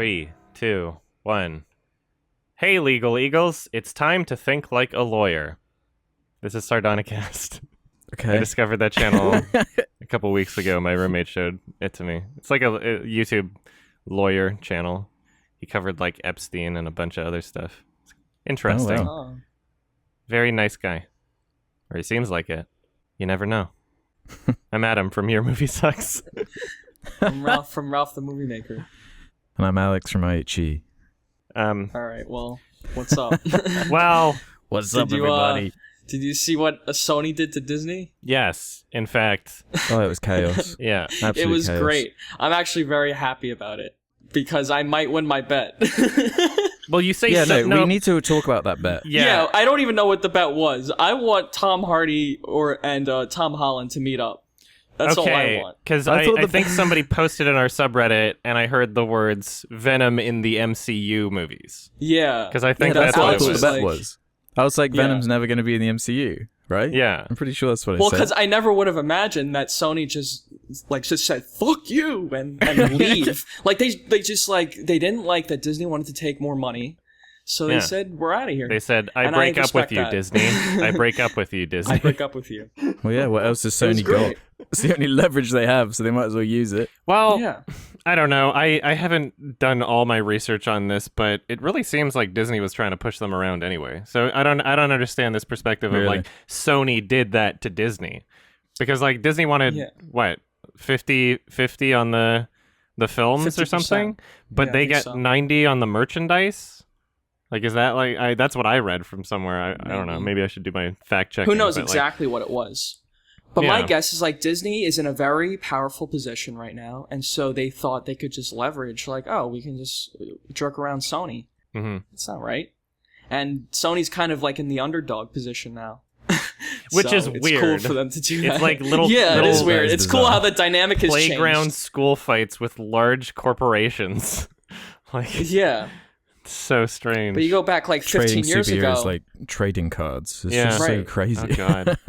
3, 2, 1. Hey, legal eagles, it's time to think like a lawyer. This is Sardonicast. Okay. I discovered that channel a couple weeks ago. My roommate showed it to me. It's like a YouTube lawyer channel. He covered like Epstein and a bunch of other stuff. It's interesting. Oh, wow. Very nice guy. Or he seems like it. You never know. I'm Adam from Your Movie Sucks. From Ralph the Movie Maker. And I'm Alex from IHE. All right, well, what's up? Well, what's up, everybody? Did you see what Sony did to Disney? yes, in fact. Oh, it was chaos. Yeah. Absolute It was chaos. great. I'm actually very happy about it because I might win my bet. Well, you say Yeah, so, no, we need to talk about that bet. Yeah. I don't even know what the bet was. I want Tom Hardy and Tom Holland to meet up. That's all I want. Because I I thought think somebody posted in our subreddit, and I heard the words Venom in the MCU movies. Yeah. Because I think Yeah, that's what I what it thought was. the bet was. I was like, Venom's never going to be in the MCU, right? Yeah. I'm pretty sure that's what Well, I said. because I never would have imagined that Sony just said "fuck you" and leave. Like they didn't like that Disney wanted to take more money, so they said we're out of here. They said, I And break I up with respect you, that. Disney. I break up with you, Disney. I break up with you. Well, yeah, what else has It was Sony got? great. It's the only leverage they have, so they might as well use it. Well, Yeah. I don't know. I haven't done all my research on this, but it really seems like Disney was trying to push them around anyway. So I don't understand this perspective of Really? like Sony did that to Disney. Because like Disney wanted what, 50 on the films or 50%. something, but Yeah, I they think get so. 90 on the merchandise. Like, is that like that's what I read from somewhere. I don't know. Maybe I should do my fact checking. Who knows but, like, exactly what it was? But my guess is like Disney is in a very powerful position right now, and so they thought they could just leverage like, oh, we can just jerk around Sony. Mm-hmm. It's not right. And Sony's kind of like in the underdog position now. Which So is it's weird. cool for them to do that. It's like little yeah, it is little weird. That It's is cool bizarre. how the dynamic has playground changed. school fights with large corporations. Like, Yeah, it's so strange. but you go back like 15 Trading years superheroes ago. like trading cards. It's Yeah. just so Right. crazy. Oh god.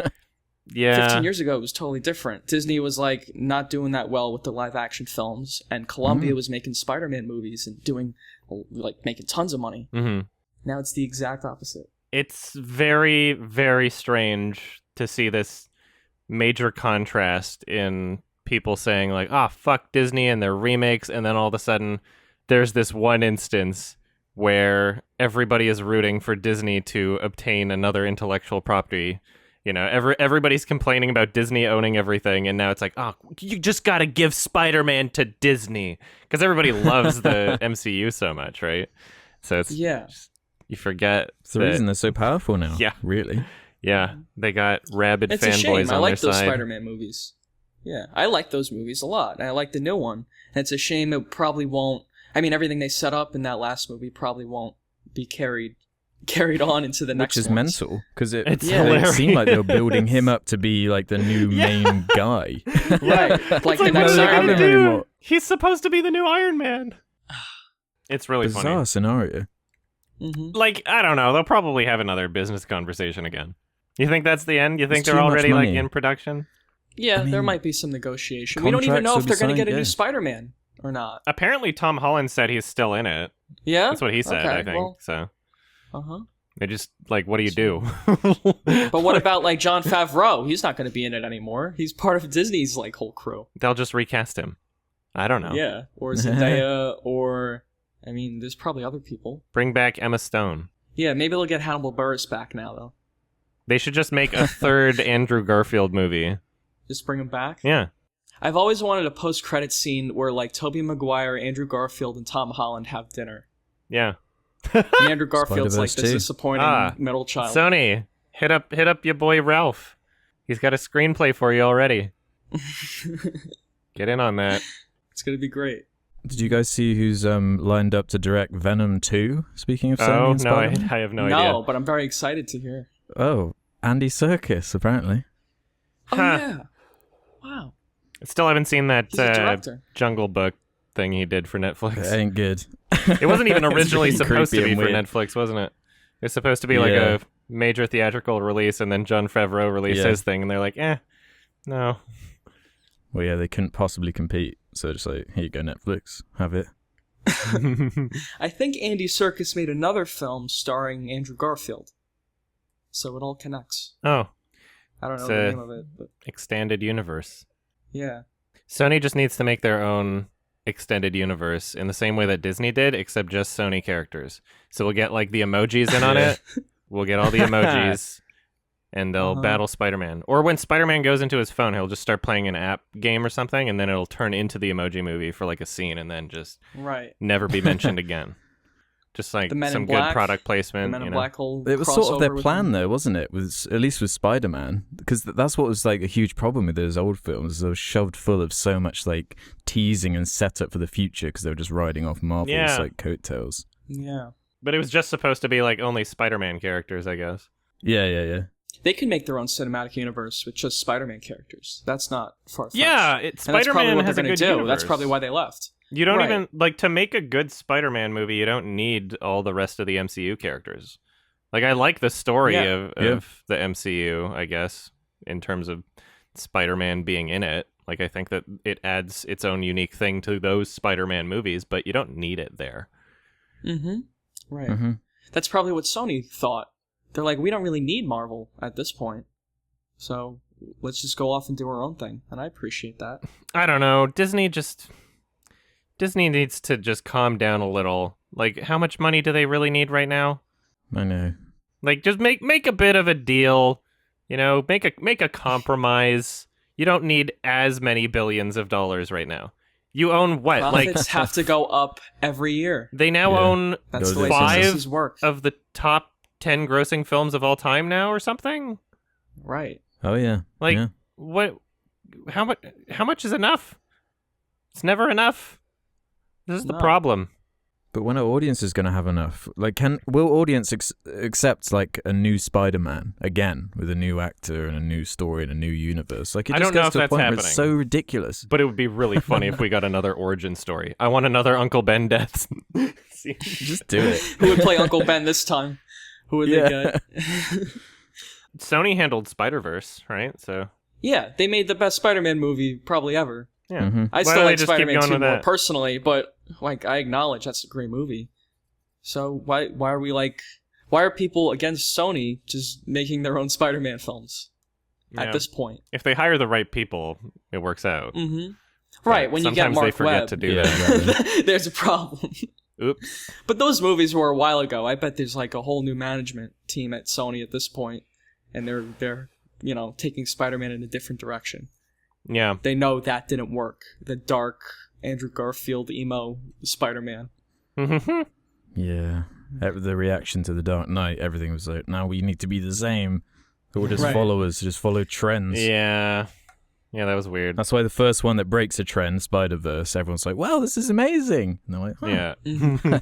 Yeah. 15 years ago, it was totally different. Disney was like not doing that well with the live action films, and Columbia was making Spider-Man movies and doing like making tons of money. Mm-hmm. Now it's the exact opposite. It's very, very strange to see this major contrast in people saying like, "Ah, fuck Disney and their remakes," and then all of a sudden, there's this one instance where everybody is rooting for Disney to obtain another intellectual property. You know, everybody's complaining about Disney owning everything, and now it's like, oh, you just gotta give Spider-Man to Disney because everybody loves the MCU so much, right? So it's just, you forget It's the that, reason they're so powerful now. Yeah. Really. yeah, they got rabid It's a shame. fanboys I on like their those side. Spider-Man movies. Yeah, I like those movies a lot. And I like the new one. And it's a shame it probably won't. I mean, everything they set up in that last movie probably won't be carried on into the next Which is ones. mental, because it It's seemed like they were building him up to be like the new main guy. Right. Like the Like, next what are they Iron Iron gonna Man. Man. do? anymore. He's supposed to be the new Iron Man. It's really Bizarre funny. scenario. Mm-hmm. Like, I don't know. They'll probably have another business conversation again. You think that's the end? You think It's they're too much already like money. in production? Yeah, I there mean, might be some negotiation. We don't even know if contracts they're will be going to get a signed, new yeah. Spider-Man or not. Apparently, Tom Holland said he's still in it. Yeah? That's what he said, Okay, I think. well- So Uh-huh. they just like, what do you do? But what about like Jon Favreau? He's not going to be in it anymore. He's part of Disney's like whole crew. They'll just recast him. I don't know. Yeah, or Zendaya, or I mean, there's probably other people. Bring back Emma Stone. Yeah, maybe they'll get Hannibal Buress back now though. They should just make a third Andrew Garfield movie. Just bring him back. Yeah. I've always wanted a post-credit scene where like Tobey Maguire, Andrew Garfield, and Tom Holland have dinner. Yeah. And Andrew Garfield's like Spider-Verse this too. disappointing middle child. Sony, hit up your boy Ralph. He's got a screenplay for you already. Get in on that. It's gonna be great. Did you guys see who's lined up to direct Venom 2? Speaking of Sony Oh, and no, I Spider-Man? have no No, idea. but I'm very excited to hear. Oh, Andy Serkis, apparently. Oh Huh. yeah! Wow. Still haven't seen that He's a director. Jungle Book thing he did for Netflix. It ain't good. It wasn't even It's originally really supposed to creepy be and for weird. Netflix, wasn't it? It was supposed to be like Yeah. a major theatrical release, and then Jon Favreau released Yeah. his thing, and they're like, no. Well, yeah, they couldn't possibly compete, so just like, here you go, Netflix, have it. I think Andy Serkis made another film starring Andrew Garfield. So it all connects. Oh, I don't know it's the a name of it, but extended universe. yeah. Sony just needs to make their own extended universe in the same way that Disney did, except just Sony characters. So we'll get like the emojis in on it. We'll get all the emojis, and they'll battle Spider-Man. Or when Spider-Man goes into his phone, he'll just start playing an app game or something, and then it'll turn into the emoji movie for like a scene, and then just never be mentioned again. Just like some good product placement. The Men in Black whole It was sort of their plan, them. though, wasn't it? Was at least with Spider-Man, because that's what was like a huge problem with those old films. They were shoved full of so much like teasing and setup for the future because they were just riding off Marvel's like coattails. Yeah, but it was just supposed to be like only Spider-Man characters, I guess. Yeah. They could make their own cinematic universe with just Spider-Man characters. That's not far-fetched. Yeah, Spider-Man has a good universe. That's probably why they left. You don't even, like, to make a good Spider-Man movie, you don't need all the rest of the MCU characters. Like, I like the story of the MCU, I guess, in terms of Spider-Man being in it. Like, I think that it adds its own unique thing to those Spider-Man movies, but you don't need it there. Mm-hmm. Right. Mm-hmm. That's probably what Sony thought. They're like, we don't really need Marvel at this point. So, let's just go off and do our own thing. And I appreciate that. I don't know. Disney needs to just calm down a little. Like, how much money do they really need right now? I know. Like, just make a bit of a deal. You know, make a compromise. You don't need as many billions of dollars right now. You own what? Profits have to go up every year. They now own That's the way 5 businesses work. of the top 10 grossing films of all time now, or something. Right. Oh yeah. Like what? How much? How much is enough? It's never enough. This is the problem. But when an audience is going to have enough, like, will audience accept like a new Spider-Man again with a new actor and a new story and a new universe? Like, it I just don't know gets if to a that's point where happening. it's so ridiculous. But it would be really funny if we got another origin story. I want another Uncle Ben death. Just do it. Who would play Uncle Ben this time? Who would they get? Sony handled Spider-Verse, right? So yeah, they made the best Spider-Man movie probably ever. yeah, Mm-hmm. I Why still don't they like just keep Spider-Man going 2 with more that? personally, but like I acknowledge that's a great movie. So why are we like, why are people against Sony just making their own Spider-Man films at this point? If they hire the right people, it works out. Mm-hmm. Right, when you get Sometimes Mark they forget Webb, to do that. Exactly. there's a problem. Oops. But those movies were a while ago. I bet there's like a whole new management team at Sony at this point, and they're taking Spider-Man in a different direction. Yeah. They know that didn't work. The dark Andrew Garfield emo Spider-Man. Yeah. The reaction to The Dark Knight, everything was like, now we need to be the same. Or just Right. followers, just follow trends. Yeah. Yeah, that was weird. That's why the first one that breaks a trend, Spider-Verse, everyone's like, wow, this is amazing. And they're like, huh, Yeah.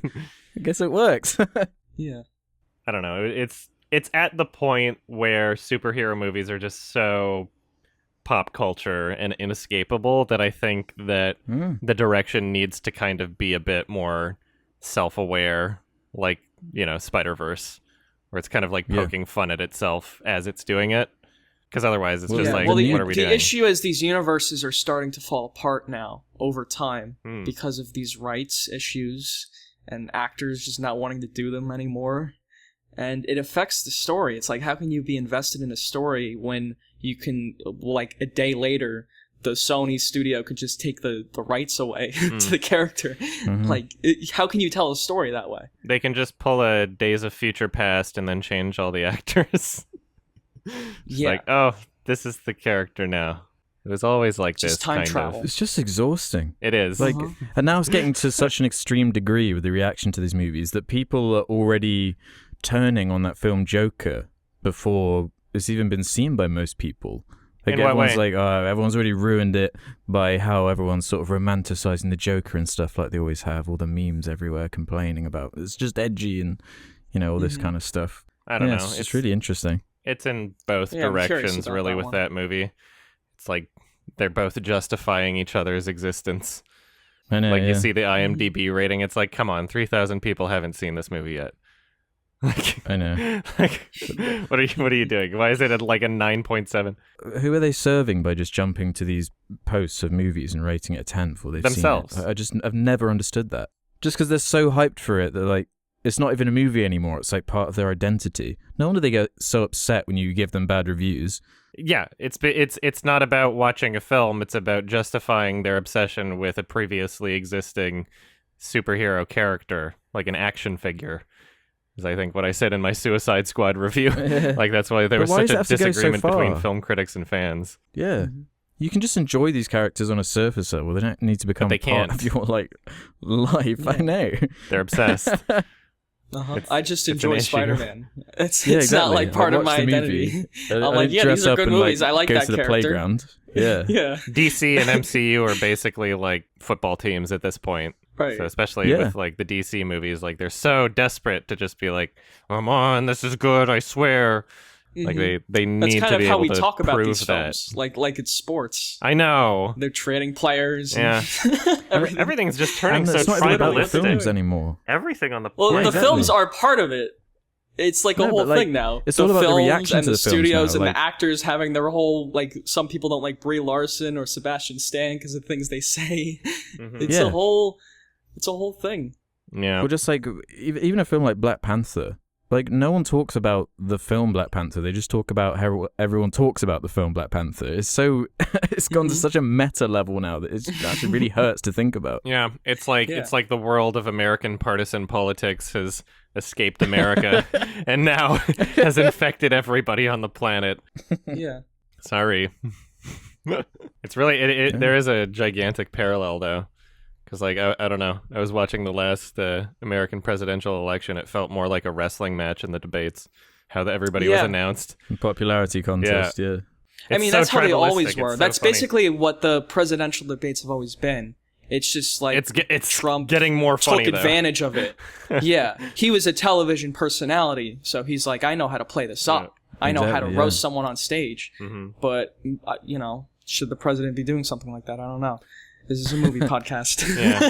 I guess it works. Yeah. I don't know. It's at the point where superhero movies are just so pop culture and inescapable that I think that the direction needs to kind of be a bit more self-aware, like, Spider-Verse, where it's kind of like poking fun at itself as it's doing it. Because otherwise it's just like, well, what are we doing? The issue is these universes are starting to fall apart now over time because of these rights issues and actors just not wanting to do them anymore. And it affects the story. It's like, how can you be invested in a story when you can, like, a day later, the Sony studio could just take the rights away to the character? Mm-hmm. Like, how can you tell a story that way? They can just pull a Days of Future Past and then change all the actors. Like, oh, this is the character now. It was always like just this, time kind travel. of. It's just exhausting. It is. Like, and now it's getting to such an extreme degree with the reaction to these movies that people are already turning on that film Joker before it's even been seen by most people. Like, In what everyone's way? like, everyone's already ruined it by how everyone's sort of romanticizing the Joker and stuff like they always have. All the memes everywhere complaining about it's just edgy and, all this kind of stuff. I don't know. It's just really interesting. It's in both I'm curious directions, about really, that with one. that movie. It's like they're both justifying each other's existence. I know, Like, you see the IMDb rating, it's like, come on, 3,000 people haven't seen this movie yet. Like, I know. like, what are you doing? Why is it at like a 9.7? Who are they serving by just jumping to these posts of movies and rating it a 10 before they've Themselves. seen it? I've never understood that. just because they're so hyped for it, they're like, it's not even a movie anymore. It's like part of their identity. No wonder they get so upset when you give them bad reviews. Yeah, it's not about watching a film. It's about justifying their obsession with a previously existing superhero character, like an action figure. Is I think what I said in my Suicide Squad review. Like that's why there was such a disagreement between film critics and fans. Yeah. You can just enjoy these characters on a surface level. They don't need to become part of your life. Yeah. I know. They're obsessed. I just enjoy Spider-Man. It's exactly. not like part of my identity. I'm like, these are good movies. I like that character. Go to the playground. Yeah. Yeah. DC and MCU are basically like football teams at this point. Right. So especially with like the DC movies, like they're so desperate to just be like, "Come on, this is good, I swear." Like they need to be able to prove that. That's kind of how we talk about these films, like it's sports. I know. They're trading players. Yeah. Everything's just turning so tribalistic. It's not even about the films anymore. Everything on the the films are part of it. It's like a whole thing now. It's all about the reaction and to the studios and the actors having their whole like. Some people don't like Brie Larson or Sebastian Stan because of things they say. It's a whole thing. Yeah. Well, just like even a film like Black Panther. Like, no one talks about the film Black Panther. They just talk about how everyone talks about the film Black Panther. It's so... it's gone to such a meta level now that it actually really hurts to think about. Yeah, it's like the world of American partisan politics has escaped America and now has infected everybody on the planet. Yeah. Sorry. It's really... There is a gigantic parallel, though. Because, like, I don't know. I was watching the last American presidential election. It felt more like a wrestling match in the debates, how everybody was announced. Popularity contest, yeah. I mean, that's how they always were. That's basically what the presidential debates have always been. It's just like it's Trump getting more funny, took advantage of it. Yeah. He was a television personality, so he's like, I know how to play this up. I know how to roast someone on stage. But, should the president be doing something like that? I don't know. This is a movie podcast. Yeah.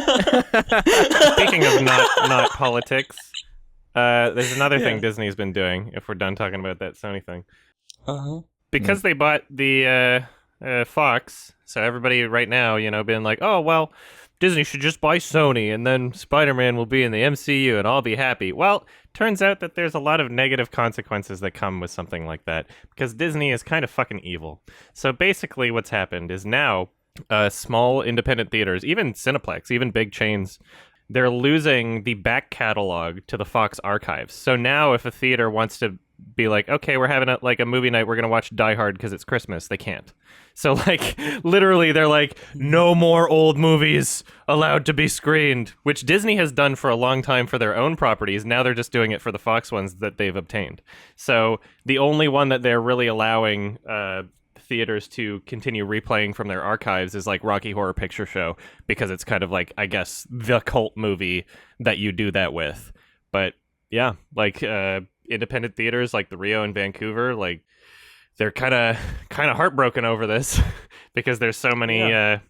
Speaking of not politics, there's another thing Disney's been doing, if we're done talking about that Sony thing. Because they bought the Fox, so everybody right now, been like, oh, well, Disney should just buy Sony, and then Spider-Man will be in the MCU, and I'll be happy. Well, turns out that there's a lot of negative consequences that come with something like that, because Disney is kind of fucking evil. So basically what's happened is now... small independent theaters, even Cineplex, even big chains, they're losing the back catalog to the Fox archives. So now if a theater wants to be like, okay, we're having a movie night, we're going to watch Die Hard because it's Christmas, they can't. So like literally they're like, no more old movies allowed to be screened, which Disney has done for a long time for their own properties. Now they're just doing it for the Fox ones that they've obtained. So the only one that they're really allowing theaters to continue replaying from their archives is like Rocky Horror Picture Show, because it's kind of like, I guess, the cult movie that you do that with. But yeah, like independent theaters like the Rio in Vancouver, like they're kind of heartbroken over this because there's so many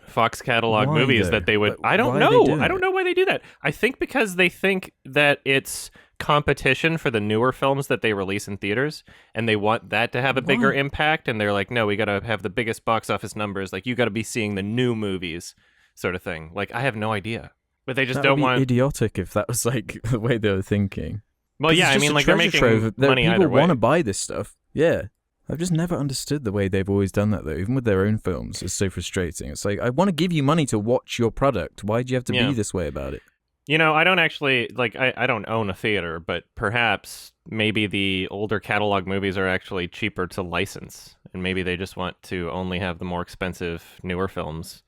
Fox catalog movies that they would... I don't know. I don't know why they do that. I think because they think that it's competition for the newer films that they release in theaters, and they want that to have a bigger impact, and they're like, no, we gotta have the biggest box office numbers, like you gotta be seeing the new movies sort of thing. Like, I have no idea, but they just don't want... idiotic if that was like the way they were thinking. Well, yeah, I mean, like, they're making money either way. People want to buy this stuff. Yeah, I've just never understood the way they've always done that, though. Even with their own films, it's so frustrating. It's like, I want to give you money to watch your product. Why do you have to be this way about it? I don't actually, like, I don't own a theater, but perhaps maybe the older catalog movies are actually cheaper to license, and maybe they just want to only have the more expensive, newer films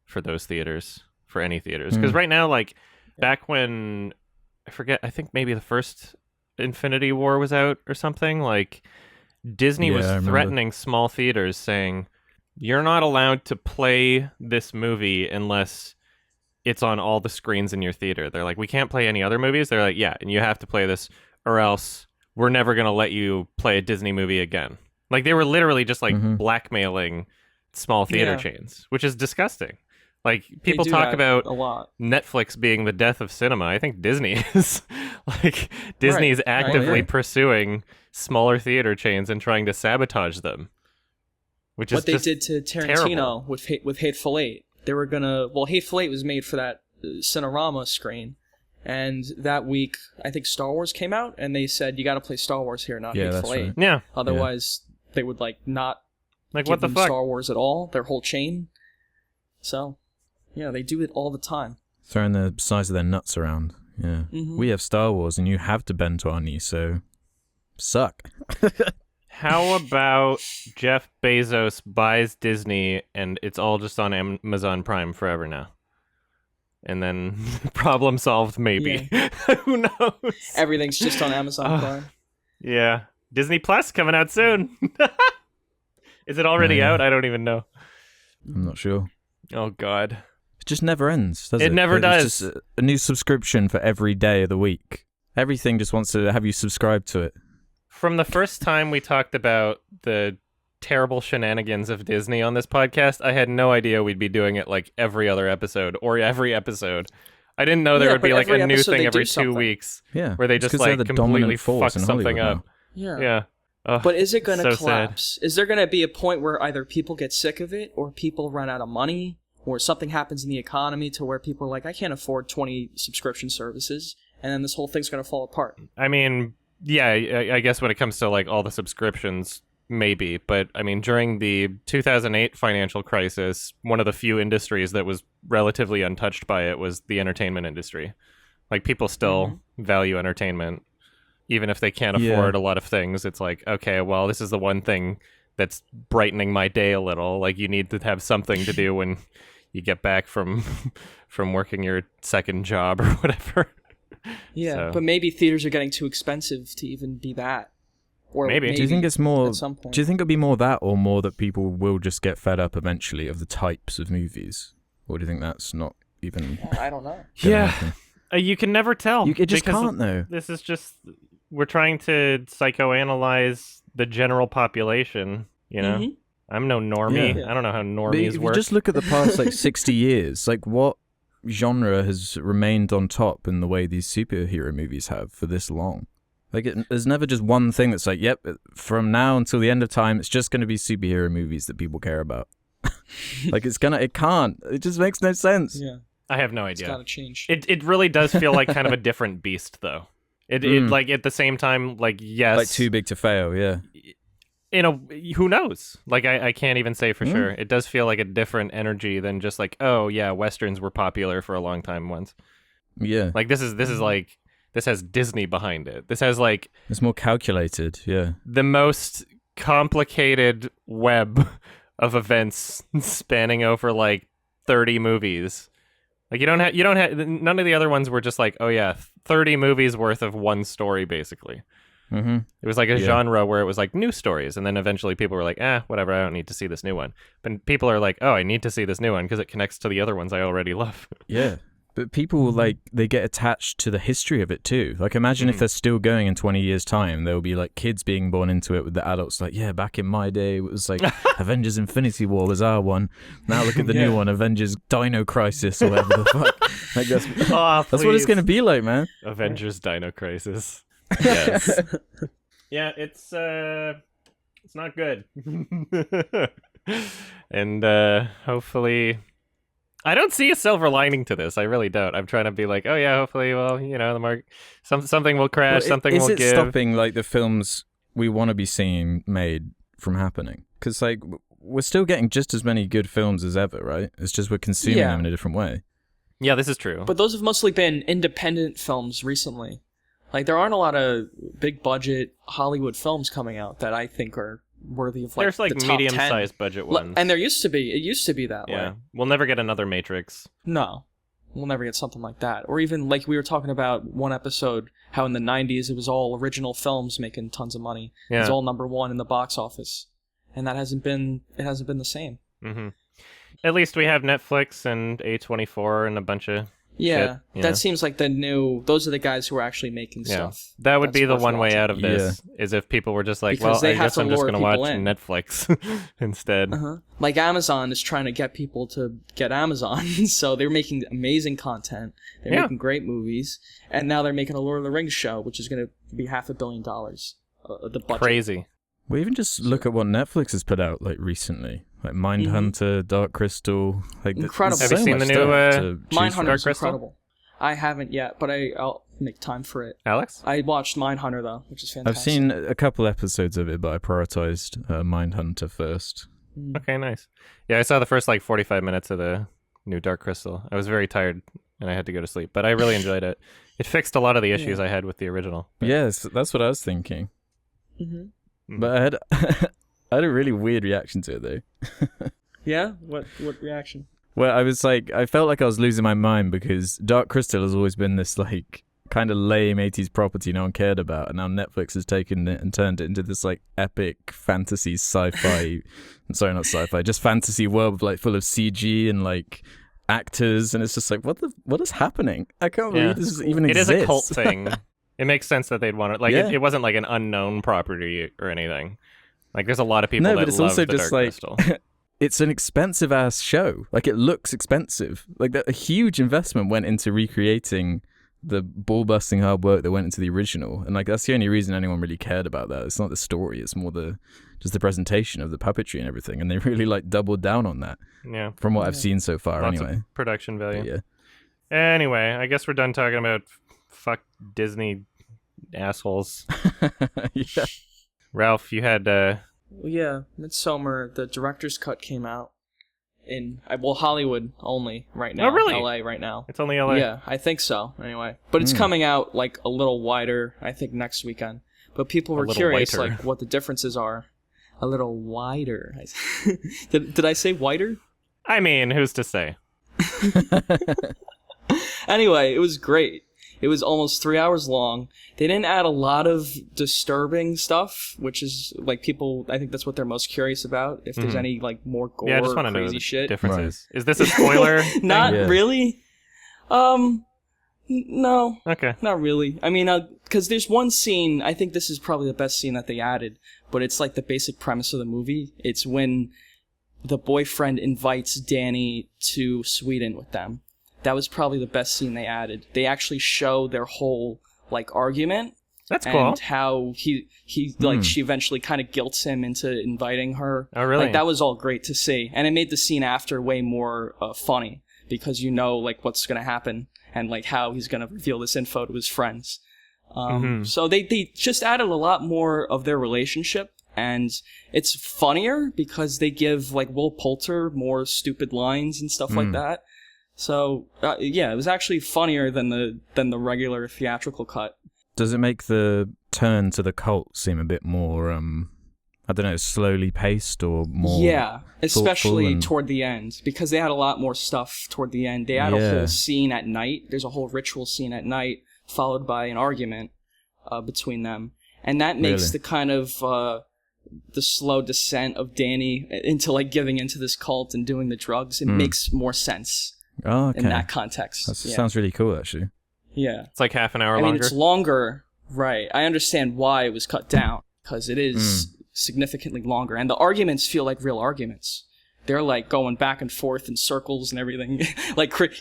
for those theaters, for any theaters. Because right now, like, back when, I think maybe the first Infinity War was out or something, like, Disney was threatening small theaters, saying, you're not allowed to play this movie unless... it's on all the screens in your theater. They're like, we can't play any other movies. They're like, yeah, and you have to play this, or else we're never going to let you play a Disney movie again. Like, they were literally just like blackmailing small theater chains, which is disgusting. Like, people talk about a lot. Netflix being the death of cinema. I think Disney is. Like, Disney is actively pursuing smaller theater chains and trying to sabotage them. Which is what they did to Tarantino terrible. with Hateful Eight. They were gonna... Well, Hateful Eight was made for that Cinerama screen. And that week, I think Star Wars came out, and they said, you got to play Star Wars here, not Hateful Eight. Right. Yeah. Otherwise, they would not like give what the them fuck? Star Wars at all, their whole chain. So, yeah, they do it all the time. Throwing the size of their nuts around. Yeah. Mm-hmm. We have Star Wars, and you have to bend to our knee, so suck. How about Jeff Bezos buys Disney, and it's all just on Amazon Prime forever now? And then problem solved, maybe. Yeah. Who knows? Everything's just on Amazon Prime. Yeah. Disney Plus coming out soon. Is it already out? I don't even know. I'm not sure. Oh, God. It just never ends, does it? It never It's does. just a new subscription for every day of the week. Everything just wants to have you subscribe to it. From the first time we talked about the terrible shenanigans of Disney on this podcast, I had no idea we'd be doing it like every other episode or every episode. I didn't know there would be like a new thing every 2 weeks. Yeah, where they just like completely fuck something up. Yeah. Ugh, but is it going to so collapse? Is there going to be a point where either people get sick of it, or people run out of money, or something happens in the economy to where people are like, I can't afford 20 subscription services, and then this whole thing's going to fall apart? I mean, yeah, I guess when it comes to like all the subscriptions, maybe. But I mean, during the 2008 financial crisis, one of the few industries that was relatively untouched by it was the entertainment industry. Like, people still value entertainment, even if they can't afford a lot of things. It's like, okay, well, this is the one thing that's brightening my day a little. Like, you need to have something to do when you get back from working your second job or whatever. Yeah, So. But maybe theaters are getting too expensive to even be that. Or Maybe. Do you think it's more? At some point. Do you think it'll be more that, or more that people will just get fed up eventually of the types of movies? Or do you think that's not even? I don't know. Yeah. happen? You can never tell. It just because can't, though. This is just, we're trying to psychoanalyze the general population, you know? Mhm. I'm no normie. Yeah. I don't know how But normies if you work. just look at the past 60 years, what genre has remained on top in the way these superhero movies have for this long? There's never just one thing that's like, yep, from now until the end of time, it's just going to be superhero movies that people care about. It can't. It just makes no sense. Yeah. I have no It's idea. got to change. It really does feel like kind of a different beast, though. It like, at the same time, like, yes. Like too big to fail, yeah. Who knows? Like, I can't even say for sure. It does feel like a different energy than just like, oh yeah, Westerns were popular for a long time once. Yeah. Like, this is like, this has Disney behind it. This has like It's more calculated, yeah. the most complicated web of events spanning over like 30 movies. Like, you don't have none of the other ones were just like, oh yeah, 30 movies worth of one story basically. Mm-hmm. It was like a genre where it was like new stories, and then eventually people were like, whatever, I don't need to see this new one. But people are like, oh, I need to see this new one because it connects to the other ones I already love. Yeah. But people, they get attached to the history of it too. Like, imagine if they're still going in 20 years' time, there'll be like kids being born into it with the adults like, yeah, back in my day, it was like Avengers Infinity War was our one. Now look at the new one, Avengers Dino Crisis or whatever the fuck. Like, that's what it's going to be like, man. Avengers Dino Crisis. Yes. Yeah, it's not good. And hopefully, I don't see a silver lining to this. I really don't. I'm trying to be like, oh yeah, hopefully, well, the market, something will crash, something will give. Is it stopping like the films we want to be seeing made from happening? Because like we're still getting just as many good films as ever, right? It's just we're consuming them in a different way. Yeah, this is true. But those have mostly been independent films recently. Like, there aren't a lot of big budget Hollywood films coming out that I think are worthy of, like, there's like the top medium-sized 10. budget ones. And there used to be. It used to be that way. We'll never get another Matrix. No. We'll never get something like that. Or even, like, we were talking about one episode, how in the 90s it was all original films making tons of money. Yeah. It was all #1 in the box office. And that hasn't been the same. Mm-hmm. At least we have Netflix and A24 and a bunch of Yeah, shit, that seems like those are the guys who are actually making stuff. That would be the worth one way watching. out of this, is if people were just like, Because well, they I have guess to I'm just lure going to watch people in. Netflix instead. Like Amazon is trying to get people to get Amazon, so they're making amazing content. They're making great movies, and now they're making a Lord of the Rings show, which is going to be $500 million. The budget. Crazy. Well, even just look at what Netflix has put out like recently. Like Mindhunter, Dark Crystal. Like Incredible. Have you seen the new Mindhunter's Crystal? incredible. I haven't yet, but I'll make time for it. Alex? I watched Mindhunter though, which is fantastic. I've seen a couple episodes of it, but I prioritized Mindhunter first. Okay, nice. Yeah, I saw the first 45 minutes of the new Dark Crystal. I was very tired and I had to go to sleep, but I really enjoyed it. It fixed a lot of the issues I had with the original. But... Yes, that's what I was thinking. Mm-hmm. But I had I had a really weird reaction to it though. Yeah? What reaction? Well, I felt like I was losing my mind because Dark Crystal has always been this kind of lame 80s property no one cared about, and now Netflix has taken it and turned it into this epic fantasy sci-fi sorry, not sci-fi, just fantasy world full of CG and actors, and it's just what is happening? I can't believe this even exists. It is a cult thing. It makes sense that they'd want it. It wasn't an unknown property or anything. There's a lot of people that it's love also the just Dark Crystal. It's an expensive ass show. It looks expensive. A huge investment went into recreating the ball-busting hard work that went into the original, and that's the only reason anyone really cared about that. It's not the story, it's more just the presentation of the puppetry and everything, and they really doubled down on that. Yeah, from what I've seen so far. Lots anyway, of production value. But yeah. Anyway, I guess we're done talking about fuck Disney assholes. Yeah. Ralph, you had Yeah, Midsommar, the director's cut came out in Hollywood only right now. Oh, really? LA right now. It's only LA. Yeah, I think so. Anyway, but it's coming out a little wider. I think next weekend. But people were curious whiter. what the differences are. A little wider. Did I say whiter? I mean, who's to say? Anyway, it was great. It was almost 3 hours long. They didn't add a lot of disturbing stuff, which is people. I think that's what they're most curious about. If there's any more gore, I just want to know crazy the shit. differences. Right. Is this a spoiler? Not really. No. Okay. Not really. I mean, because there's one scene. I think this is probably the best scene that they added, but it's the basic premise of the movie. It's when the boyfriend invites Danny to Sweden with them. That was probably the best scene they added. They actually show their whole argument. That's cool. And how he she eventually kind of guilts him into inviting her. Oh, really? That was all great to see, and it made the scene after way more funny because what's gonna happen and how he's gonna reveal this info to his friends. So they just added a lot more of their relationship. And it's funnier because they give Will Poulter more stupid lines and stuff like that. So it was actually funnier than the regular theatrical cut. Does it make the turn to the cult seem a bit more I don't know, slowly paced or more? Yeah, especially toward the end, because they had a lot more stuff toward the end. They had a whole scene at night. There's a whole ritual scene at night followed by an argument between them, and that makes the kind of the slow descent of Danny into giving into this cult and doing the drugs. It makes more sense. Oh, okay. In that context. That sounds really cool, actually. Yeah. It's half an hour longer. I mean, it's longer, right. I understand why it was cut down, because it is significantly longer. And the arguments feel like real arguments. They're going back and forth in circles and everything.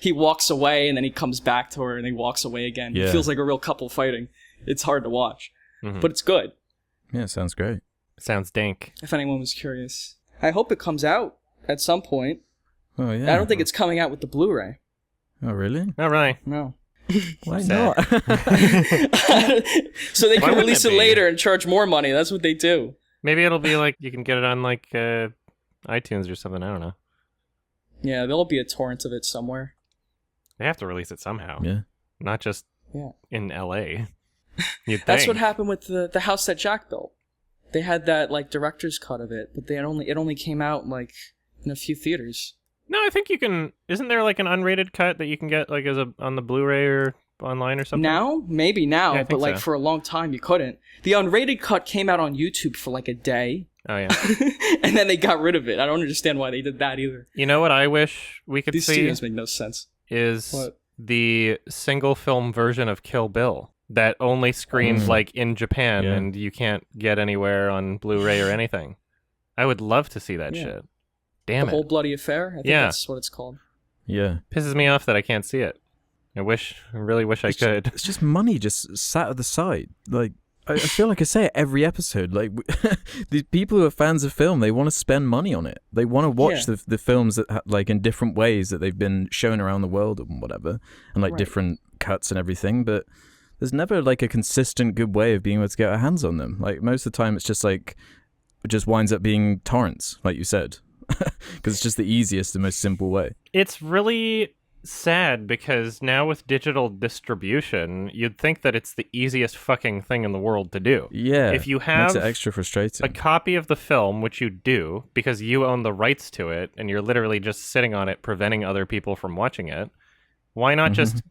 He walks away and then he comes back to her and he walks away again. Yeah. It feels like a real couple fighting. It's hard to watch. But it's good. Yeah, sounds great. Sounds dank. If anyone was curious. I hope it comes out at some point. Oh, yeah. I don't think it's coming out with the Blu-ray. Oh, really? Not really. No. Why not? So they can release it later and charge more money. That's what they do. Maybe it'll be you can get it on iTunes or something. I don't know. Yeah, there'll be a torrent of it somewhere. They have to release it somehow. Yeah. Not just in LA. You'd That's think. what happened with the house that Jack built. They had that director's cut of it, but it only came out in a few theaters. No, I think you can. Isn't there an unrated cut that you can get on the Blu-ray or online or something? Now, maybe now, yeah, but so. For a long time you couldn't. The unrated cut came out on YouTube for a day. Oh yeah. And then they got rid of it. I don't understand why they did that either. You know what I wish we could These see? studios make no sense. Is the single film version of Kill Bill that only screens in Japan and you can't get anywhere on Blu-ray or anything. I would love to see that shit. Damn the whole bloody affair? I think that's what it's called. Yeah. Pisses me off that I can't see it. I really wish I could. It's just money just sat at the side. I feel like I say it every episode. Like, the people who are fans of film, they want to spend money on it. They want to watch the films that like in different ways that they've been shown around the world and whatever, and like different cuts and everything. But there's never like a consistent good way of being able to get our hands on them. Like most of the time, it's just like it just winds up being torrents, like you said, because it's just the easiest and most simple way. It's really sad because now with digital distribution, you'd think that it's the easiest fucking thing in the world to do. Yeah, if you have makes it extra frustrating. A copy of the film, which you do because you own the rights to it, and you're literally just sitting on it, preventing other people from watching it. Why not just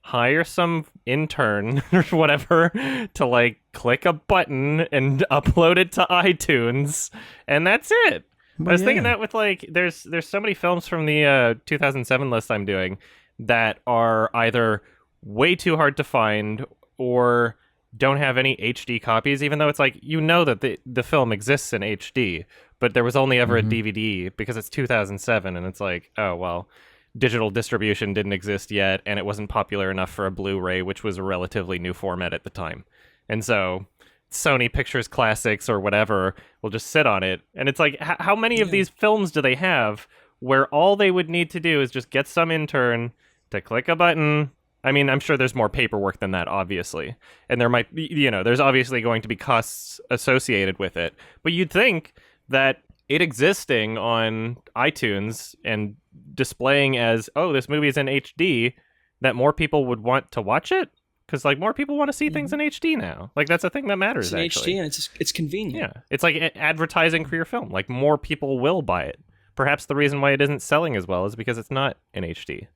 hire some intern or whatever to like click a button and upload it to iTunes, and that's it. I was thinking that with like, there's so many films from the 2007 list I'm doing that are either way too hard to find or don't have any HD copies, even though it's like, you know that the film exists in HD, but there was only ever a DVD because it's 2007, and it's like, oh, well, digital distribution didn't exist yet, and it wasn't popular enough for a Blu-ray, which was a relatively new format at the time. And so Sony Pictures Classics or whatever will just sit on it. And it's like, how many of these films do they have where all they would need to do is just get some intern to click a button? I mean, I'm sure there's more paperwork than that, obviously. And there might be, there's obviously going to be costs associated with it. But you'd think that it existing on iTunes and displaying as, oh, this movie is in HD, that more people would want to watch it. Because like more people want to see things in HD now. Like that's a thing that matters. It's in actually. HD and it's convenient. Yeah, it's like advertising for your film. Like more people will buy it. Perhaps the reason why it isn't selling as well is because it's not in HD.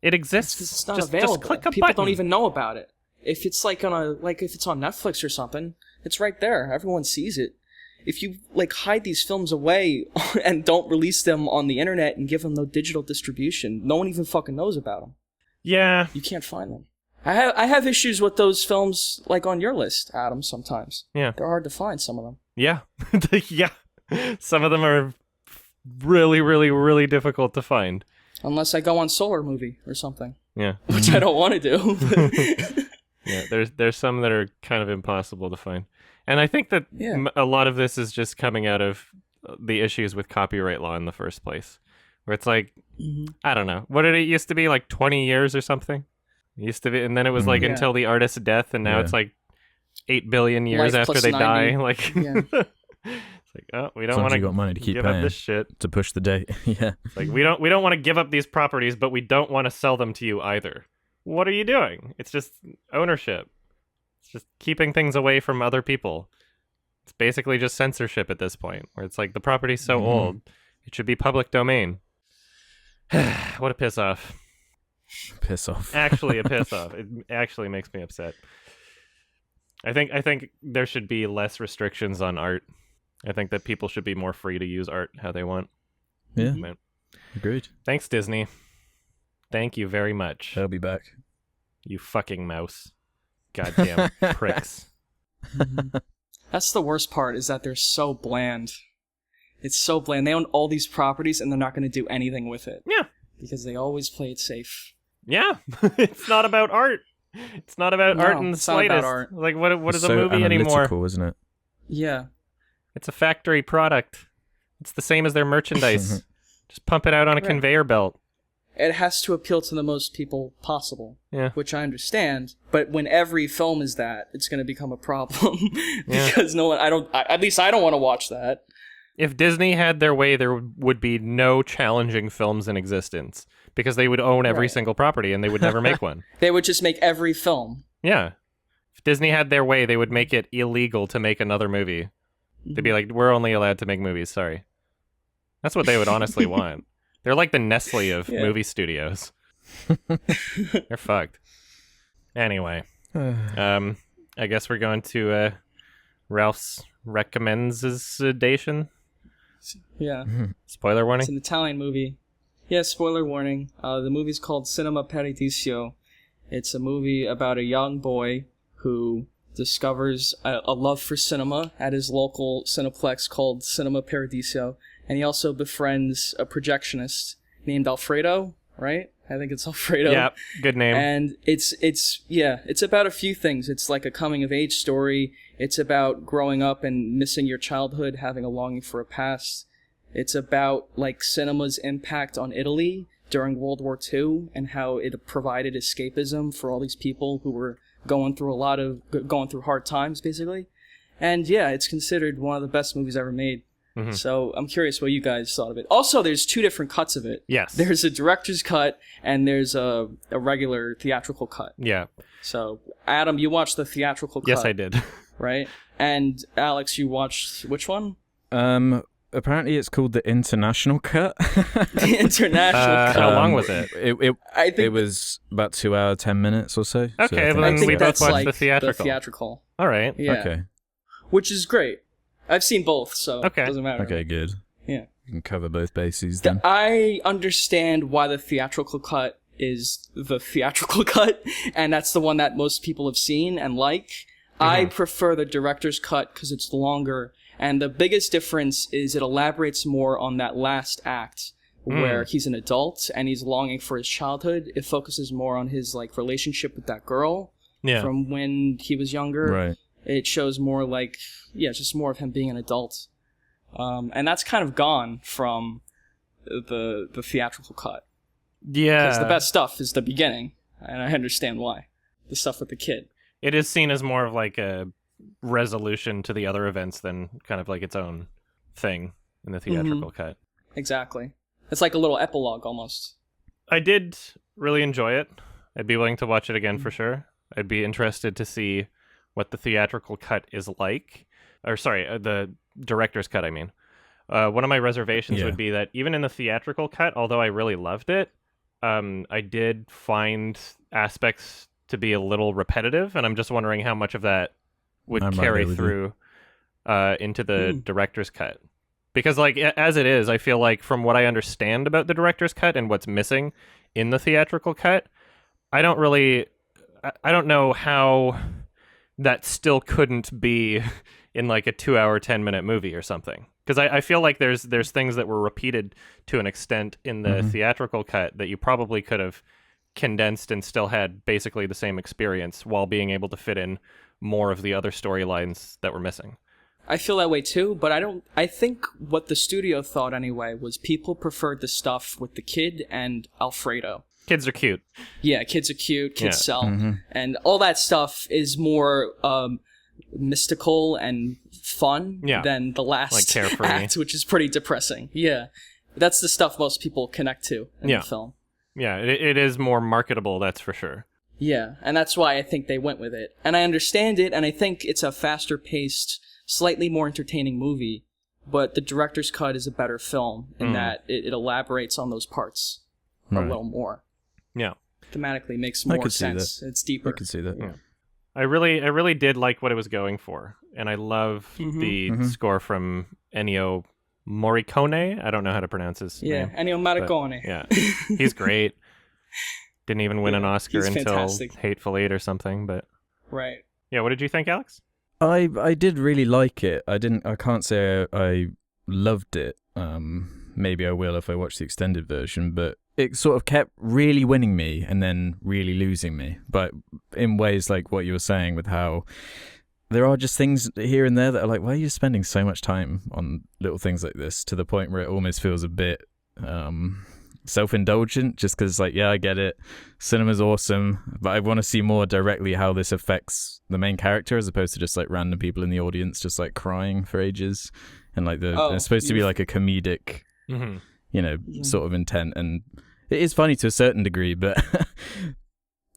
It exists. It's not Just available. click a People button. don't even know about it. If it's like if it's on Netflix or something, it's right there. Everyone sees it. If you like hide these films away and don't release them on the internet and give them no digital distribution, no one even fucking knows about them. Yeah, you can't find them. I have issues with those films like on your list, Adam, sometimes. Yeah. They're hard to find, some of them. Yeah. Yeah. Some of them are really, really, really difficult to find. Unless I go on Solar Movie or something. Yeah. Which I don't want to do. Yeah, there's some that are kind of impossible to find. And I think that a lot of this is just coming out of the issues with copyright law in the first place. Where it's like, I don't know. What did it used to be, like 20 years or something? It used to be, and then it was like until the artist's death, and now it's like 8 billion years Life after they 90. die. Like, it's like, oh, we don't want to got money to keep give paying up this shit to push the date. Yeah, it's like we don't want to give up these properties, but we don't want to sell them to you either. What are you doing? It's just ownership. It's just keeping things away from other people. It's basically just censorship at this point, where it's like the property's so old, it should be public domain. What a piss off. Piss off. Actually a piss off. It actually makes me upset. I think there should be less restrictions on art. I think that people should be more free to use art how they want. Yeah. Agreed. Thanks, Disney. Thank you very much. I'll be back. You fucking mouse. Goddamn pricks. That's the worst part, is that they're so bland. It's so bland. They own all these properties and they're not going to do anything with it. Yeah. Because they always play it safe. Yeah. It's not about art. It's not about art in the slightest. Not about art. Like, what is so a movie anymore? Isn't it? Yeah. It's a factory product. It's the same as their merchandise. Just pump it out on a conveyor belt. It has to appeal to the most people possible. Yeah. Which I understand. But when every film is that, it's going to become a problem. Because at least I don't want to watch that. If Disney had their way, there would be no challenging films in existence. Because they would own every single property and they would never make one. They would just make every film. Yeah. If Disney had their way, they would make it illegal to make another movie. They'd be like, we're only allowed to make movies, sorry. That's what they would honestly want. They're like the Nestle of movie studios. They're fucked. Anyway. I guess we're going to Ralph's recommendation. Yeah. Spoiler warning? It's an Italian movie. Yeah, spoiler warning. The movie's called Cinema Paradiso. It's a movie about a young boy who discovers a love for cinema at his local cineplex called Cinema Paradiso, and he also befriends a projectionist named Alfredo, right? I think it's Alfredo. Yeah, good name. And it's about a few things. It's like a coming of age story. It's about growing up and missing your childhood, having a longing for a past. It's about like cinema's impact on Italy during World War II and how it provided escapism for all these people who were going through hard times, basically. And yeah, it's considered one of the best movies ever made. Mm-hmm. So I'm curious what you guys thought of it. Also, there's 2 different cuts of it. Yes. There's a director's cut and there's a regular theatrical cut. Yeah. So, Adam, you watched the theatrical cut. Yes, I did. Right? And Alex, you watched which one? Apparently it's called the international cut. The international cut. How long was it? I think it was about 2 hours, 10 minutes or so. Okay, so well then we both watched like the theatrical. The theatrical. All right. Yeah. Okay. Which is great. I've seen both, so okay. It doesn't matter. Okay, good. Yeah. You can cover both bases then. I understand why the theatrical cut is the theatrical cut, and that's the one that most people have seen and like. Mm-hmm. I prefer the director's cut because it's longer, and the biggest difference is it elaborates more on that last act where he's an adult and he's longing for his childhood. It focuses more on his like relationship with that girl from when he was younger. Right. It shows more like, just more of him being an adult. And that's kind of gone from the theatrical cut. Yeah. Because the best stuff is the beginning, and I understand why. The stuff with the kid. It is seen as more of like a resolution to the other events than kind of like its own thing in the theatrical cut. Exactly. It's like a little epilogue almost. I did really enjoy it. I'd be willing to watch it again for sure. I'd be interested to see what the theatrical cut is like. Or sorry, the director's cut, I mean. One of my reservations would be that even in the theatrical cut, although I really loved it, I did find aspects to be a little repetitive, and I'm just wondering how much of that would carry through into the director's cut. Because, like, as it is, I feel like from what I understand about the director's cut and what's missing in the theatrical cut, I don't know how that still couldn't be in like a 2-hour, 10-minute movie or something. Because I feel like there's things that were repeated to an extent in the theatrical cut that you probably could have condensed and still had basically the same experience while being able to fit in more of the other storylines that were missing. I feel that way too, but I think what the studio thought anyway was people preferred the stuff with the kid and Alfredo. Kids are cute. Yeah, kids are cute, kids sell. Mm-hmm. And all that stuff is more mystical and fun than the last like carefree act, which is pretty depressing. Yeah. That's the stuff most people connect to in the film. Yeah, it is more marketable, that's for sure. Yeah, and that's why I think they went with it. And I understand it, and I think it's a faster-paced, slightly more entertaining movie, but the director's cut is a better film in that it elaborates on those parts a little more. Yeah. Thematically makes more sense. It's deeper. I could see that. Yeah. I really did like what it was going for, and I love the score from Ennio Morricone. I don't know how to pronounce his name. Yeah, Ennio Morricone. Yeah, he's great. Didn't even win an Oscar until fantastic. Hateful Eight or something, but... Right. Yeah, what did you think, Alex? I did really like it. I can't say I loved it. Maybe I will if I watch the extended version, but it sort of kept really winning me and then really losing me. But in ways like what you were saying with how there are just things here and there that are like, why are you spending so much time on little things like this to the point where it almost feels a bit self-indulgent, just because like, yeah, I get it, cinema's awesome, but I want to see more directly how this affects the main character as opposed to just like random people in the audience just like crying for ages. And like it's supposed to be like a comedic sort of intent, and it is funny to a certain degree, but